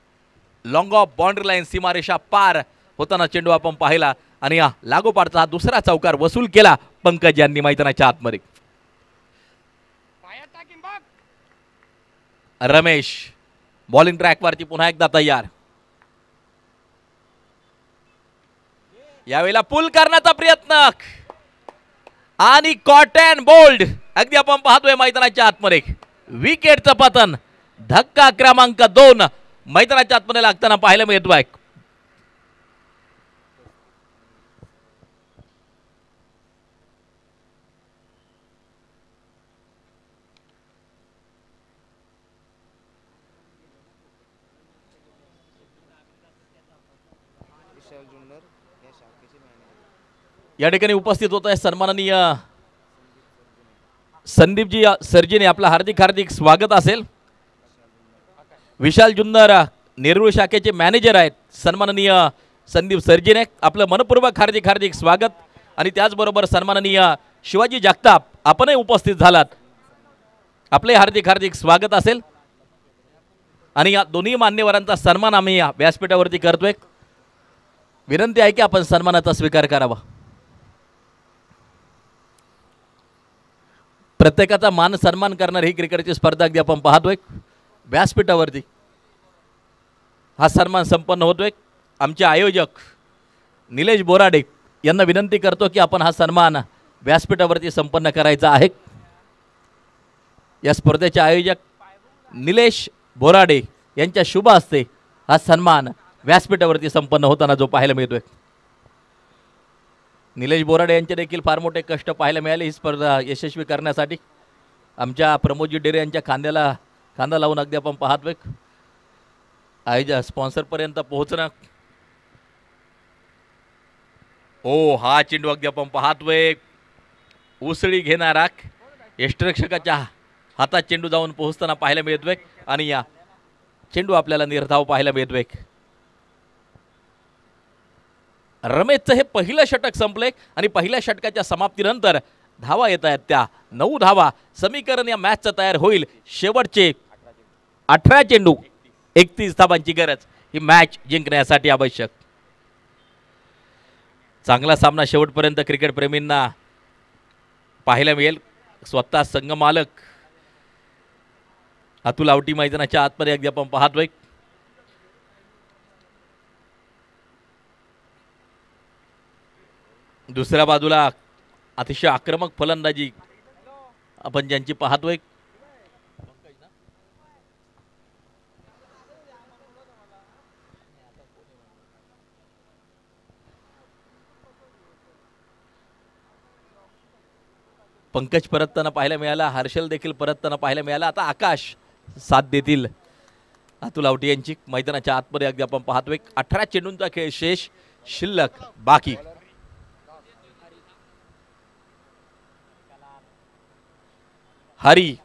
लॉंग ऑफ बाउंड्री लाईन सीमारेषा पार होताना चेंडू आपण पाहिला आणि या लागोपाठचा हा दुसरा चौकार वसूल केला पंकज यांनी मैदानाच्या आतमध्ये. रमेश बॉलिंग ट्रॅकवरती पुन्हा एकदा तयार. यावेळेला पुल करण्याचा प्रयत्न आणि कॉटन बोल्ड अगदी आपण पाहतोय मैदानाच्या आतमध्ये. विकेटचं पतन. धक्का क्रमांक 2 मैदानाच्या आतमध्ये लागताना पाहायला मिळतोय. या ठिकाणी उपस्थित होत आहे सन्माननीय संदीपजी सरजीने. आपलं हार्दिक स्वागत असेल. विशाल जुन्नर नेरूळ शाखेचे मॅनेजर आहेत सन्माननीय संदीप सरजीने. आपलं मनपूर्वक हार्दिक स्वागत. आणि त्याचबरोबर सन्माननीय शिवाजी जगताप आपणही उपस्थित झालात. आपले हार्दिक स्वागत असेल. आणि या दोन्ही मान्यवरांचा सन्मान आम्ही या व्यासपीठावरती करतोय. विनंती आहे की आपण सन्मानाचा स्वीकार करावा. प्रत्येकाचा मान सन्मान करणारी ही क्रिकेटची स्पर्धा अगदी आपण पाहतोय. व्यासपीठावरती हा सन्मान संपन्न होतोय. आमचे आयोजक निलेश बोराडे यांना विनंती करतो की आपण हा सन्मान व्यासपीठावरती संपन्न करायचा आहे. या स्पर्धेचे आयोजक निलेश बोराडे यांच्या शुभ हस्ते हा सन्मान व्यासपीठावरती संपन्न होताना जो पाहायला मिळतोय. निलेश बोराडे यांचे देखील फार मोठे कष्ट पाहायला मिळाले ही स्पर्धा यशस्वी करण्यासाठी. आमच्या प्रमोदजी डेरे यांच्या खांद्याला खांदा लावून अगदी आपण पाहतोय आयोजक स्पॉन्सरपर्यंत पोहोचणं. हा चेंडू अगदी आपण पाहतोय उसळी घेणारा यष्टरक्षकाच्या हातात चेंडू जाऊन पोहोचताना पाहायला मिळतोय आणि या चेंडू आपल्याला निर्धाव पाहायला मिळतोय. रमेशचं हे पहिलं षटक संपले आणि पहिल्या षटकाच्या समाप्तीनंतर धावा येत आहेत त्या 9 धावा. समीकरण या मॅचचं तयार होईल. शेवटचे 18 चेंडू 31 धावांची गरज ही मॅच जिंकण्यासाठी आवश्यक. चांगला सामना शेवटपर्यंत क्रिकेट प्रेमींना पाहायला मिळेल. स्वतः संघ मालक अतुल आवटी मैदानाच्या आतमध्ये अगदी आपण पाहतोय. दुसऱ्या बाजूला अतिशय आक्रमक फलंदाजी आपण ज्यांची पाहतोय. पंकज परतताना पाहायला मिळाला, हर्षल देखील परतताना पाहायला मिळाला. आता आकाश साथ देतील अतुल आवटी यांची. मैदानाच्या आतमध्ये अगदी आपण पाहतोय 18 चेंडूंचा खेळ शेष शिल्लक बाकी. हरी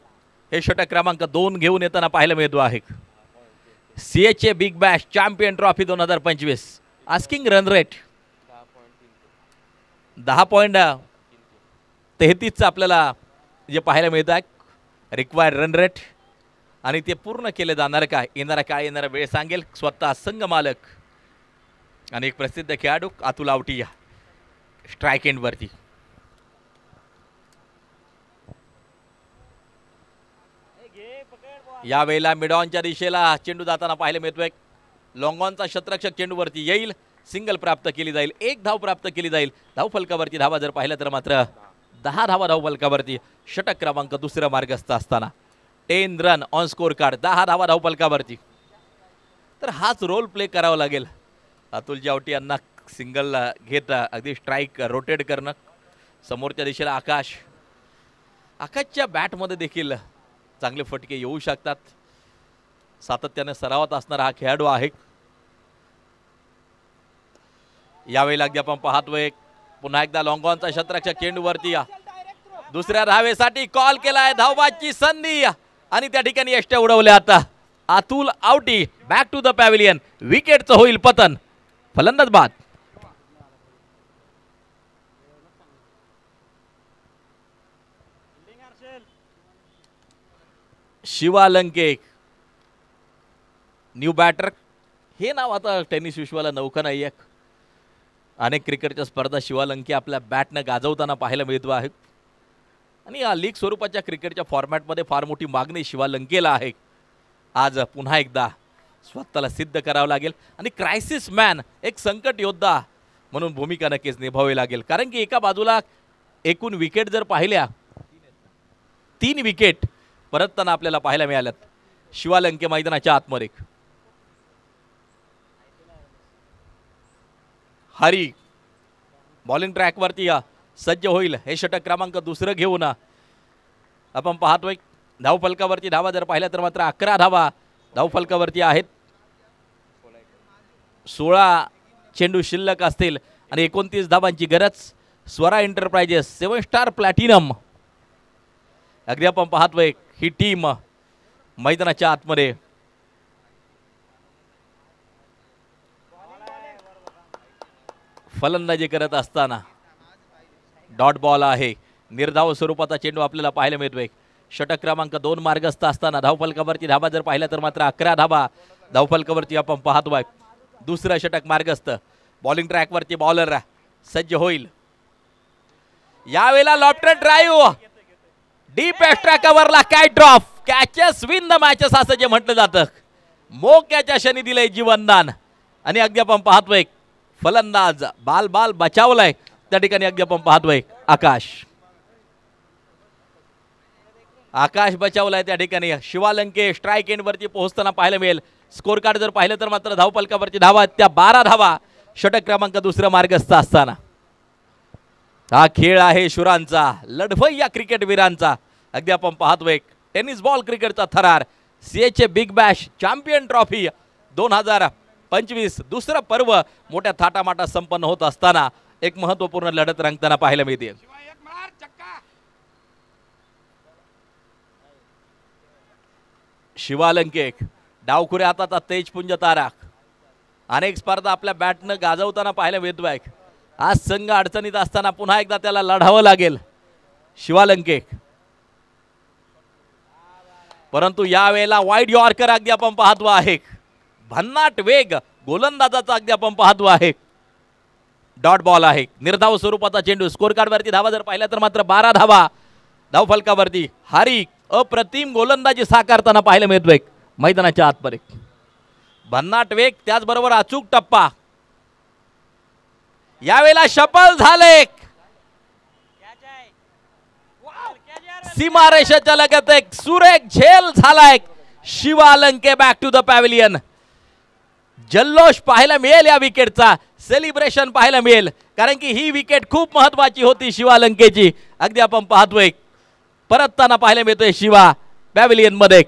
हे षटक क्रमांक 2 घेऊन येताना पाहायला मिळतो आहे. CHA big Bash champion trophy 2025. Asking run rate 10.33 आपल्याला जे पाहायला मिळत आहे रिक्वायर्ड रन रेट. आणि ते पूर्ण केले जाणार काय येणारा काय येणारा वेळ सांगेल स्वतः संघ मालक आणि एक प्रसिद्ध खेळाडू अतुल आवटी या स्ट्राईक एंडवरती. यावेळेला मिडॉनच्या दिशेला चेंडू जाताना पाहायला मिळतोय. लॉंगॉनचा शतरक्षक चेंडूवरती येईल, सिंगल प्राप्त केली जाईल, 1 धाव प्राप्त केली जाईल. धाव फलकावरती धावा जर पाहिलं तर मात्र 10 धावा धाव फलकावरती. षटक क्रमांक 2 मार्गस्थ असताना 10 रन ऑन स्कोर कार्ड, 10 धावा धाव फलकावरती. तर हाच रोल प्ले करावा लागेल अतुलजी आवटी यांना. सिंगल घेत अगदी स्ट्राईक रोटेट करणं. समोरच्या दिशेला आकाशच्या बॅटमध्ये देखील चांगले फटके येऊ शकतात. सातत्याने सरावात असणारा हा खेळाडू आहे. यावेळेला अगदी आपण पाहतोय पुन्हा एकदा लॉंगॉनचा शतरक्षक चेंडूवरती दुसऱ्या धावेसाठी कॉल केलाय. धावबाची संधी आणि त्या ठिकाणी यष्ट्या उडवल्या. आता Atul Awati back to the pavilion. विकेटचं होईल पतन, फलंदाज बाद. शिवालंके न्यू बॅटर हे नाव आता टेनिस विश्वाला नौका नाही आहे. अनेक क्रिकेटच्या स्पर्धा शिवालंके आपल्या बॅटनं गाजवताना पाहायला मिळतो आहे. आणि या लीग स्वरूपाच्या क्रिकेटच्या फॉर्मॅटमध्ये फार मोठी मागणी शिवालंकेला आहे. आज पुन्हा एकदा स्वतःला सिद्ध करावं लागेल आणि क्रायसिस मॅन एक संकट योद्धा म्हणून भूमिका नक्कीच निभावावी लागेल. कारण की एका बाजूला एकूण विकेट जर पाहिल्या 3 विकेट परतताना आपल्याला पाहायला मिळाल्यात शिवालंके मैदानाच्या आतमध्ये. हरी बॉलिंग ट्रॅकवरती सज्ज होईल. हे षटक क्रमांक 2 घेऊन आपण पाहतोय. धावफलकावरती धावा जर पाहिल्या तर मात्र 11 धावा धावफलकावरती आहेत. 16 चेंडू शिल्लक असतील आणि 29 धावांची गरज. स्वरा एंटरप्राइजेस 7 स्टार प्लॅटिनम अगदी आपण पाहतोय ही टीम मैदानाच्या आतमध्ये. फलंदाजी करत असताना डॉट बॉल आहे. निर्धाव स्वरूपाचा चेंडू आपल्याला पाहायला मिळतोय. षटक क्रमांक 2 मार्गस्थ असताना धावफलकावरती धावा जर पाहिल्या तर मात्र 11 धावा धावफलकावरती आपण पाहतोय. दुसरं षटक मार्गस्थ. बॉलिंग ट्रॅकवरती बॉलर सज्ज होईल. यावेळेला लॉफ्टेड ड्राईव्ह डीप एक्स्ट्रा कव्हरला काय drop. Catches win the matches असं जे म्हटलं जातं. मोक्याच्या क्षणी दिलंय जीवनदान आणि अगदी आपण पाहतोय फलंदाज बाल बचावलाय. त्या ठिकाणी अगदी आपण पाहतोय आकाश बचावलाय. त्या ठिकाणी शिवालंके स्ट्राईक एंडवरती पोहोचताना पाहायला मिळेल. स्कोर कार्ड जर पाहिलं तर मात्र धावफलकावरती धावा त्या 12 धावा षटक क्रमांक 2 मार्गस्थ असताना. हा खेळ आहे शुरांचा, लढवई या क्रिकेटवीरांचा. अगदी आपण पाहतोय टेनिस बॉल क्रिकेटचा थरार. CHA big Bash champion trophy 2025 दुसरं पर्व मोठ्या थाटामाटात संपन्न होत असताना एक महत्वपूर्ण लढत रंगताना पाहायला मिळते. शिवालंके डावखुऱ्या हाताचा तेजपुंज तारा. अनेक स्पर्धा आपल्या बॅटनं गाजवताना पाहायला मिळतोय. आज संघ अडचणीत असताना पुन्हा एकदा त्याला लढावं लागेल शिवालंके. परंतु यावेळेला वाईड यॉर्कर अगदी आपण पाहतो आहे. भन्नाट वेग गोलंदाजाचा अगदी आपण पाहतो आहे. डॉट बॉल आहे. निर्धाव स्वरूपाचा चेंडू. स्कोर कार्डवरती धावा जर पाहिल्या तर मात्र 12 धावा धावफलकावरती. हरी अप्रतिम गोलंदाजी साकारताना पाहायला मिळतोय मैदानाच्या आतमध्ये. भन्नाट वेग त्याचबरोबर अचूक टप्पा. यावेळेला शफल झाले. सीमारेषेच्या लगत एक सुरेख झेल झालाय. Shiva Lanke back to the pavilion. जल्लोष पाहायला मिळेल या विकेटचा, सेलिब्रेशन पाहायला मिळेल, कारण की ही विकेट खूप महत्वाची होती शिवा लंकेची. अगदी आपण पाहतोय परतताना पाहायला मिळतोय शिवा पॅव्हिलियन मध्ये.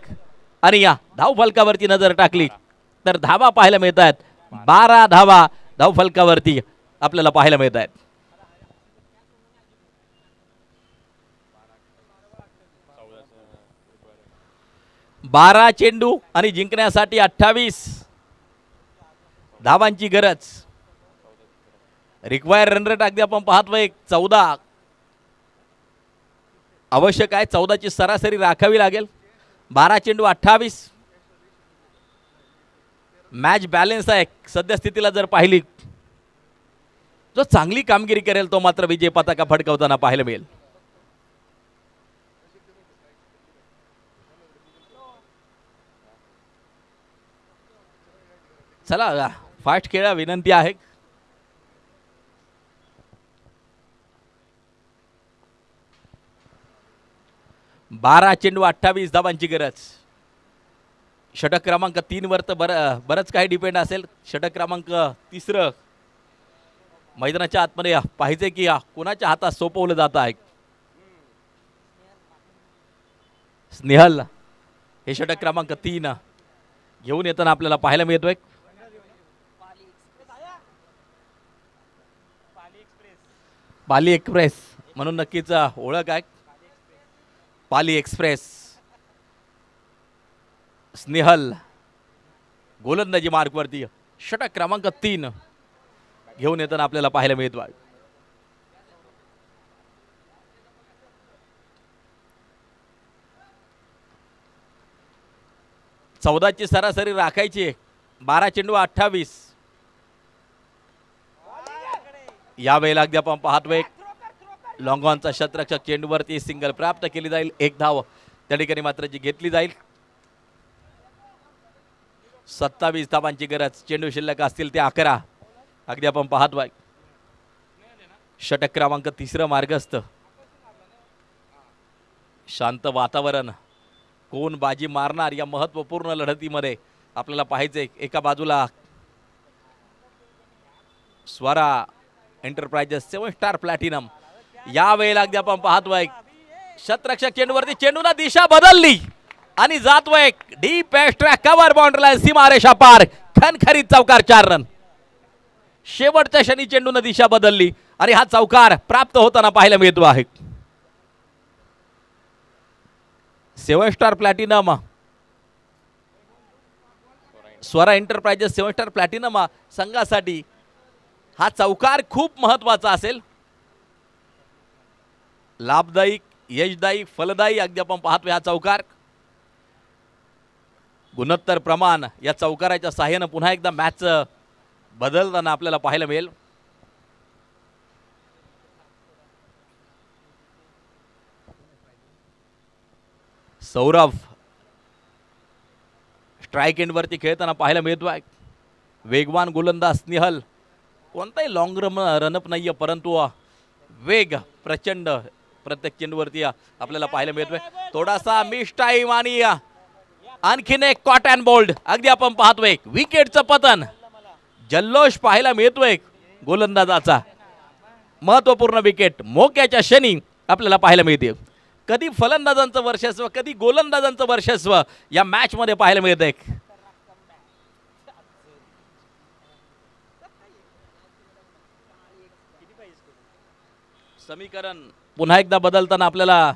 आणि या धावफलकावरती नजर टाकली तर धावा पाहायला मिळत आहेत. 12 धावा धावफलकावरती आपल्याला पाहायला मिळत आहेत. 12 चेंडू आणि जिंकण्यासाठी 28 धावांची गरज. रिक्वायर रन रेट अगदी आपण पाहतोय 14 आवश्यक आहे. 14 ची सरासरी राखावी लागेल. 12 चेंडू 28. मॅच बॅलन्स आहे सद्यस्थितीला जर पाहिली. जो चांगली कामगिरी करेल तो मात्र विजय पताका फडकवताना पाहायला मिळेल. चला फास्ट खेळा विनंती आहे. बारा चेंडू 28 धावांची गरज. षटक क्रमांक 3 वर तर बरंच काही डिपेंड असेल. षटक क्रमांक 3 मैदानाच्या आतमध्ये पाहिजे की कोणाच्या हातात सोपवलं जात आहे. स्नेहल हे षटक क्रमांक 3 घेऊन येताना आपल्याला पाहायला मिळतोय. पाली एक्सप्रेस म्हणून नक्कीच ओळख आहे. पाली एक्सप्रेस. स्नेहल गोलंदाजी मार्कवरती षटक क्रमांक 3 घेऊन येताना आपल्याला पाहायला मिळत आहे. चौदाची सरासरी राखायची. 12 चेंडू 28. यावेळेला अगदी आपण पाहतोय लॉंगॉनचा शतरक्षक चेंडूवरती सिंगल प्राप्त केली जाईल. 1 धाव त्या ठिकाणी मात्र जी घेतली जाईल. 27 धावांची गरज. चेंडू शिल्लक असतील ते 11. अगदी आपण पाहतोय षटक क्रमांक 3 मार्गस्थ. शांत वातावरण. कोण बाजी मारणार या महत्वपूर्ण लढतीमध्ये आपल्याला पाहायचे. एका बाजूला स्वरा एंटरप्राइजेस 7 स्टार प्लॅटिनम. यावेळेला अगदी आपण पाहतोय शतरक्षक चेंडूवरती चेंडूला दिशा बदलली आणि जातोय deep extra cover boundary line सीमारेषा पार. खणखरीत चौकार 4 रन. शेवटच्या क्षणी चेंडूने दिशा बदलली आणि हा चौकार प्राप्त होताना पाहायला मिळतो आहे. 7 star platinum Swara enterprises 7 star platinum संघासाठी हा चौकार खूप महत्वाचा असेल. लाभदायी, यशदायी, फलदायी अगदी आपण पाहतोय हा चौकार. गुणोत्तर प्रमाण या चौकाराच्या सहाय्याने पुन्हा एकदा मॅच बदलताना आपल्याला पाहायला मिळेल. सौरभ स्ट्राइक एंड वरती खेळताना पाहायला मिळतोय. वेगवान गोलंदाज स्नेहल. कोणताही लॉंग रनअप नाहीये परंतु वेग प्रचंड प्रत्येक चेंडूवरती आपल्याला पाहायला मिळतोय. थोडासा मिस टाइम आणि आणखीन एक कॉट अँड बोल्ड. अगदी आपण पाहतोय विकेटचं पतन. जल्लोष पाहायला मिळतोय गोलंदाजाचा. महत्वपूर्ण विकेट मोक्याच्या क्षणी आपल्याला पाहायला मिळते. कधी फलंदाजांचं वर्चस्व कधी गोलंदाजांचं वर्चस्व या मॅच मध्ये पाहायला मिळतंय. समीकरण पुन्हा एकदा बदलताना आपल्याला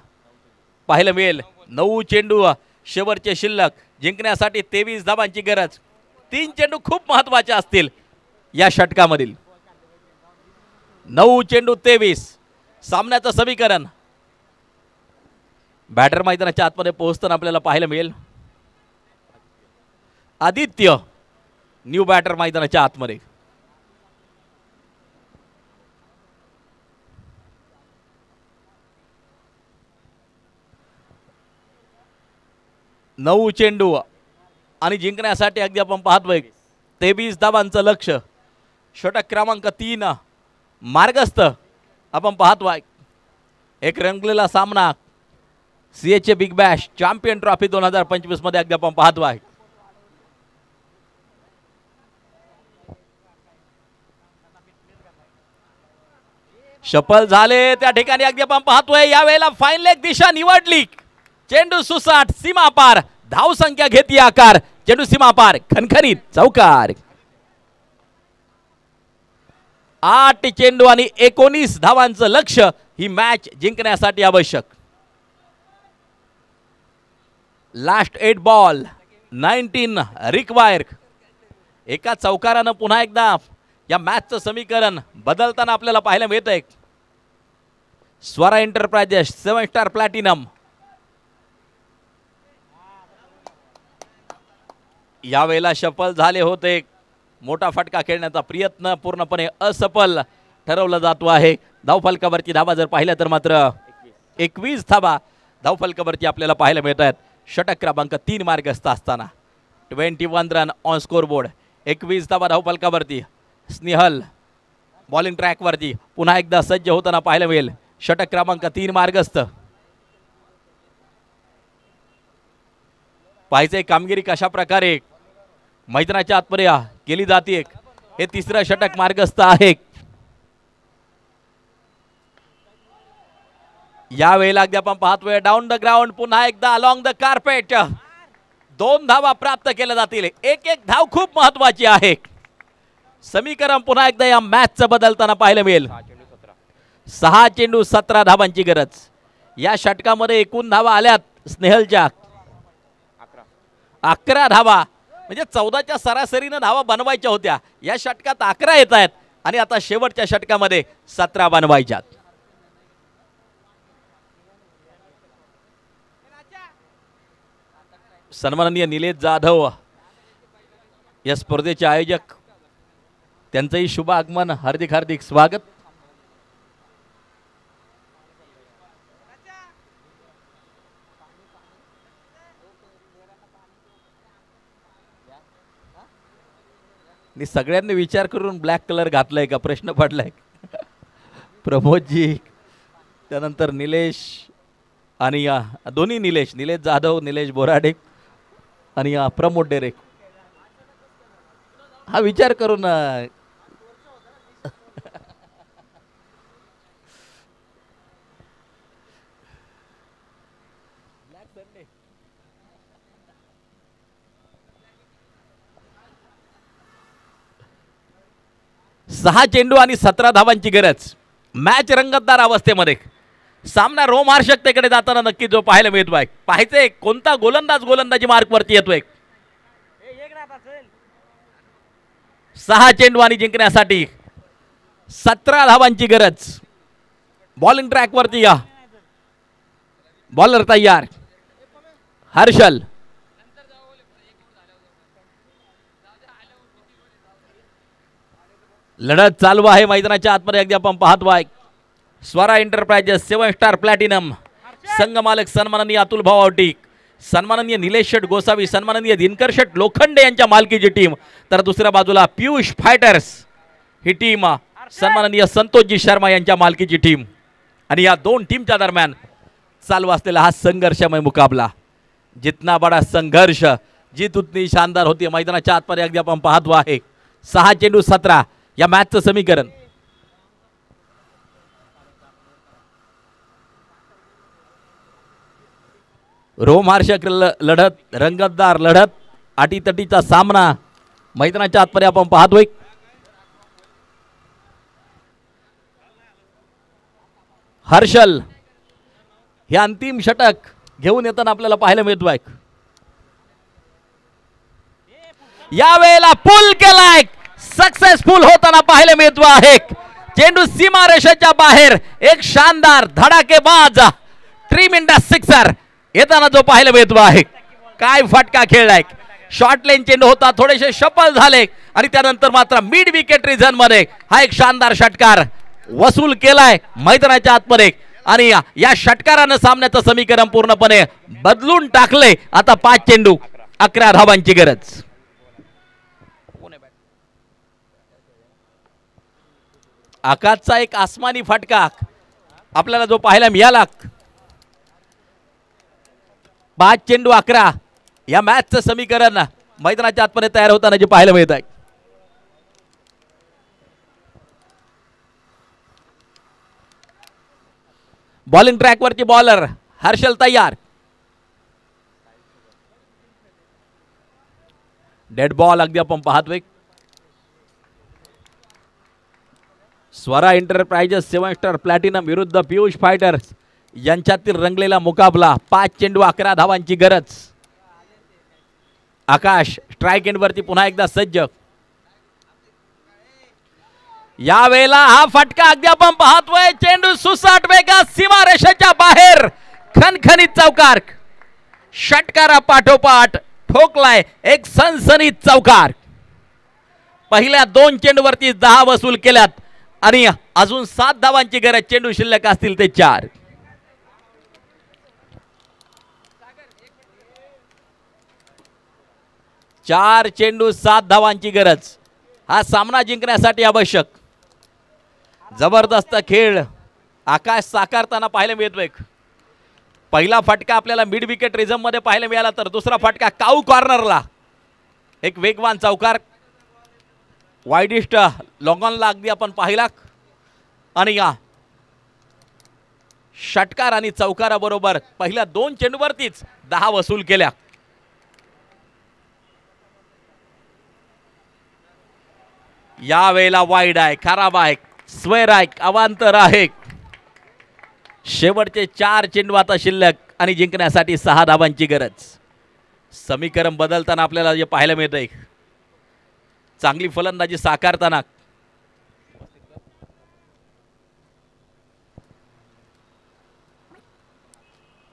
पाहायला मिळेल. 9 चेंडू शेवटचे शिल्लक. जिंकण्यासाठी 23 धावांची गरज. 3 चेंडू खूप महत्वाचे असतील या षटकामधील. 9 चेंडू 23. सामन्याचं समीकरण. बॅटर मैदानाच्या आतमध्ये पोहोचताना आपल्याला पाहायला मिळेल आदित्य न्यू बॅटर मैदानाच्या आतमध्ये. 9 चेंडू आणि जिंकण्यासाठी अगदी आपण पाहतोय 23 धावांचं लक्ष. षटक क्रमांक 3 मार्गस्थ आपण पाहतोय. एक रंगलेला सामना CHA big Bash champion trophy 2025 मध्ये अगदी आपण पाहतोय. शफल झाले त्या ठिकाणी अगदी आपण पाहतोय. यावेळेला फाईन लेग दिशा निवडली. चेंडू सुसाट सीमा पार. धाव संख्या घेती आकार. चेंडू सीमा पार खणखणीत चौकार. 8 चेंडू आणि 19 धावांचं लक्ष ही मॅच जिंकण्यासाठी आवश्यक. Last 8 ball 19 require. एका चौकारानं पुन्हा एकदा या मॅचचं समीकरण बदलताना आपल्याला पाहायला मिळतंय. स्वरा एंटरप्राइजेस 7 स्टार प्लॅटिनम यावेळेला सफल झाले होते. मोठा फटका खेळण्याचा प्रयत्न पूर्णपणे असफल ठरवला जातो आहे. धावफलकावरची धावा जर पाहिल्या तर मात्र 21 धावा धावफलकावरती आपल्याला पाहायला मिळत आहेत. षटक क्रमांक 3 मार्गस्थ असताना 21 रन ऑन स्कोर बोर्ड. 21 धावा धावफलकावरती. स्नेहल बॉलिंग ट्रॅकवरती पुन्हा एकदा सज्ज होताना पाहायला मिळेल. षटक क्रमांक 3 मार्गस्थ. पाहिजे कामगिरी कशा प्रकारे मैदानाच्या आतमध्ये केली जाते. हे तिसरं षटक मार्गस्थ आहे. यावेळेला अगदी आपण पाहतोय डाऊन द ग्राउंड पुन्हा एकदा अलॉंग द कार्पेट 2 धावा प्राप्त केल्या जातील. एक धाव खूप महत्वाची आहे. समीकरण पुन्हा एकदा या मॅचचं बदलताना पाहायला मिळेल. 6 चेंडू 17 धावांची गरज. या षटकामध्ये एकूण धावा आल्यात स्नेहलच्या 11 धावा. म्हणजे 14च्या सरासरीनं धावा बनवायच्या होत्या. या षटकात 11 येत आहेत आणि आता शेवटच्या षटकामध्ये 17 बनवायच्यात. सन्माननीय निलेश जाधव या स्पर्धेचे आयोजक त्यांचंही शुभ आगमन. हार्दिक हार्दिक स्वागत. सगळ्यांनी विचार करून ब्लॅक कलर घातलाय का प्रश्न पडलाय. प्रमोदजी त्यानंतर निलेश आणि दोन्ही निलेश जाधव निलेश बोराडे आणि प्रमोद डेरे हा विचार करून सहा चेंडू आणि 17 धावांची गरज. मॅच रंगतदार अवस्थेमध्ये. सामना रोमहर्षकतेकडे जाताना नक्की जो पाहायला मिळतोय. पाहायचंय कोणता गोलंदाजी मार्क वरती येतोय. 6 चेंडू आणि जिंकण्यासाठी 17 धावांची गरज. बॉलिंग ट्रॅक वरती या बॉलर तयार. हर्षल लढत चालू आहे मैदानाच्या आतमध्ये. अगदी आपण पाहतोय स्वरा एंटरप्राइजेस 7 स्टार प्लॅटिनम संघ मालक सन्माननीय अतुल भाऊ आवटी, सन्माननीय निलेश शेठ गोसावी, सन्माननीय दिनकर शेठ लोखंडे यांच्या मालकीची टीम. तर दुसऱ्या बाजूला पियुष फायटर्स ही टीम सन्माननीय संतोषजी शर्मा यांच्या मालकीची टीम. आणि या दोन टीमच्या दरम्यान चालू असलेला हा संघर्षमय मुकाबला. जितना बडा संघर्ष जीत उतनी शानदार होती. मैदानाच्या आतमध्ये अगदी आपण पाहतो आहे 6 चेंडू 17 या मॅचचं समीकरण. रोमहर्षक लढत, रंगतदार लढत, अटीतटीचा सामना मैदानाच्या आतमध्ये आपण पाहतोय. हर्षल हे अंतिम षटक घेऊन येताना आपल्याला पाहायला मिळतोय. यावेळेला पुल केलाय, सक्सेसफुल होताना पाहायला मिळतो आहे. चेंडू सीमारेषेच्या बाहेर एक शानदार धडाकेबाज ट्रीमिंडा सिक्सर येताना जो पाहायला मिळतो आहे. काय फटका खेळलाय. शॉर्ट लेन चेंडू होता, थोडेसे सफल झाले आणि त्यानंतर मात्र मिड विकेट रिझन मध्ये हा एक शानदार षटकार वसूल केलाय मैदानाच्या आतमध्ये. आणि या षटकारानं सामन्याचं समीकरण पूर्णपणे बदलून टाकले. आता 5 चेंडू 11 धावांची गरज. आकाशचा एक आसमानी फटका आपल्याला जो पाहायला मिळाला. 5 चेंडू 11 या मॅचचं समीकरण मैदानाच्या आतमध्ये तयार होताना जे पाहायला मिळत आहे. बॉलिंग ट्रॅकवरची बॉलर हर्षल तयार. डेड बॉल अगदी आपण पाहतोय. स्वरा एंटरप्राइजेस 7 स्टार प्लॅटिनम विरुद्ध पियुष फायटर्स यांच्यातील रंगलेला मुकाबला. 5 चेंडू 11 धावांची गरज. आकाश स्ट्राइक एंडवरती पुन्हा एकदा सज्ज. यावेळेला हा फटका अगदी आपण पाहतोय. चेंडू सुसाट वेगात सीमारेषेच्या बाहेर खणखणीत चौकार. षटकारा पाठोपाठ ठोकलाय एक सनसनीत चौकार. पहिल्या 2 चेंडूवरती 10 वसूल केल्यात आणि अजून 7 धावांची गरज. चेंडू शिल्लक असतील ते 4. चार चेंडू 7 धावांची गरज. हा सामना जिंकण्यासाठी आवश्यक. जबरदस्त खेळ आकाश साकारताना पाहायला मिळतोय. पहिला फटका आपल्याला मिड विकेट रिझम मध्ये पाहायला मिळाला, तर दुसरा फटका काऊ कॉर्नरला एक वेगवान चौकार वाईडिस्ट लॉंगॉनला अगदी आपण पाहिला. आणि या षटकार आणि चौकाराबरोबर पहिल्या 2 चेंडूवरतीच 10 वसूल केल्या. यावेळेला वाईड आहे, खराब आहे, स्क्वेअर आहे, अवांतर आहे. शेवटचे 4 चेंडू आता शिल्लक आणि जिंकण्यासाठी 6 धावांची गरज. समीकरण बदलताना आपल्याला जे पाहायला मिळतंय, चांगली फलंदाजी साकारताना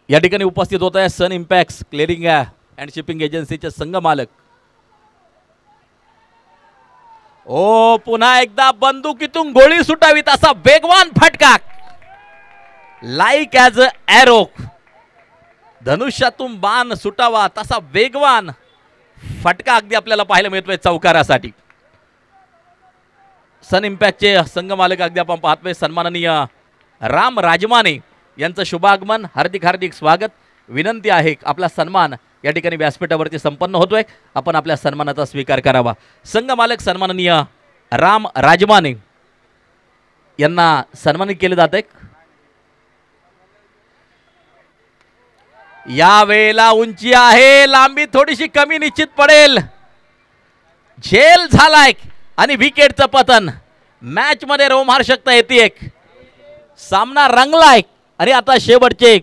या ठिकाणी उपस्थित होत आहे सन इम्पॅक्ट क्लिअरिंग अँड शिपिंग एजन्सीचे संघ मालक. ओ पुन्हा एकदा बंदुकीतून गोळी सुटावी तसा वेगवान फटका. लाईक ॲज अ एरो, धनुष्यातून बाण सुटावा तसा वेगवान फटका अगदी आपल्याला पाहायला मिळतोय चौकारासाठी. सन इम्पॅक्टचे संघ मालक अगदी आपण पाहतोय सन्माननीय राम राजमाने यांचं शुभागमन. हार्दिक हार्दिक स्वागत. विनंती आहे आपला सन्मान या ठिकाणी व्यासपीठावरती संपन्न होतोय, आपण आपल्या सन्मानाचा स्वीकार करावा. संघ मालक सन्माननीय राम राजमाने यांना सन्मानित केले जाते. या वेळेला उंची आहे, लांबी थोडीशी कमी निश्चित पडेल. झेल झालाय आणि विकेटचं पतन. मॅच मध्ये रोमहर्षकता येते. सामना रंगलाय आणि आता शेवटचे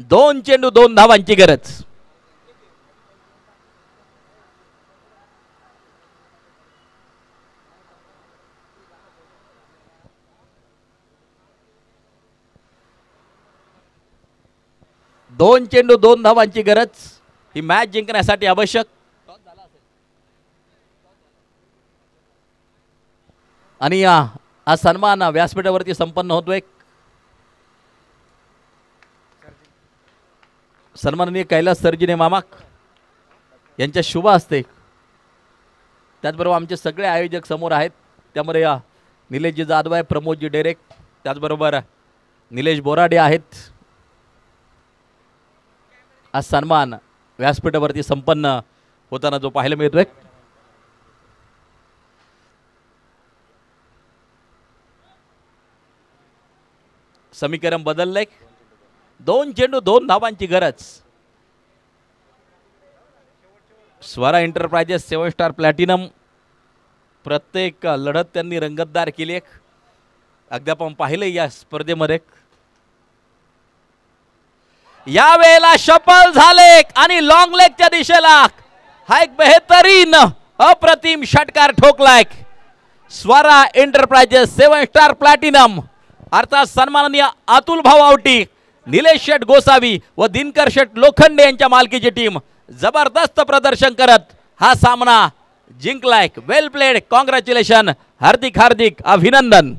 2 चेंडू 2 धावांची गरज. दोन चेंडू 2 धावांची गरज. ही मॅच जिंकण्यासाठी आवश्यक. आणि हा सन्मान व्यासपीठावरती संपन्न होतोय. सन्माननीय कैलास सर्जिने मामाक यांच्या शुभ हस्ते, त्याचबरोबर आमचे सगळे आयोजक समोर आहेत. त्यामध्ये निलेशजी जाधव आहे, प्रमोदजी डेरेक, त्याचबरोबर निलेश बोराडे आहेत. हा सन्मान व्यासपीठावरती संपन्न होताना जो पाहायला मिळतोय. समीकरण बदललंय. 2 चेंडू 2 धावांची गरज. स्वरा एंटरप्राइजेस 7 स्टार प्लॅटिनम प्रत्येक लढत त्यांनी रंगतदार केली. अगदी आपण पाहिले या स्पर्धेमध्ये. या वेळेला शफल झाले आणि लॉंग लेगच्या दिशेला हा एक बेहतरीन अप्रतिम षटकार ठोकलाय. स्वरा एंटरप्राइजेस 7 स्टार प्लॅटिनम अर्थात सन्माननीय अतुल भाऊ आवटी, निलेश शेठ गोसावी व दिनकर शेठ लोखंडे यांच्या मालकीची टीम जबरदस्त प्रदर्शन करत हा सामना जिंकलाय. वेल प्लेड, कॉंग्रॅच्युलेशन, हार्दिक हार्दिक अभिनंदन.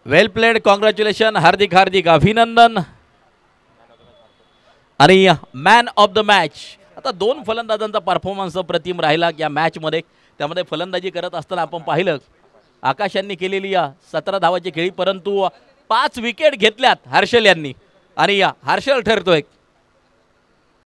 वेल प्लेड, कॉंग्रॅच्युलेशन, हार्दिक हार्दिक अभिनंदन. आणि मॅन ऑफ द मॅच, आता दोन फलंदाजांचा परफॉर्मन्स अप्रतिम राहिला या मॅचमध्ये. त्यामध्ये फलंदाजी करत असताना आपण पाहिलं आकाश यांनी केलेली 17 धावाची खेळी, परंतु 5 विकेट घेतल्यात हर्षल यांनी. आणि हर्षल ठरतोय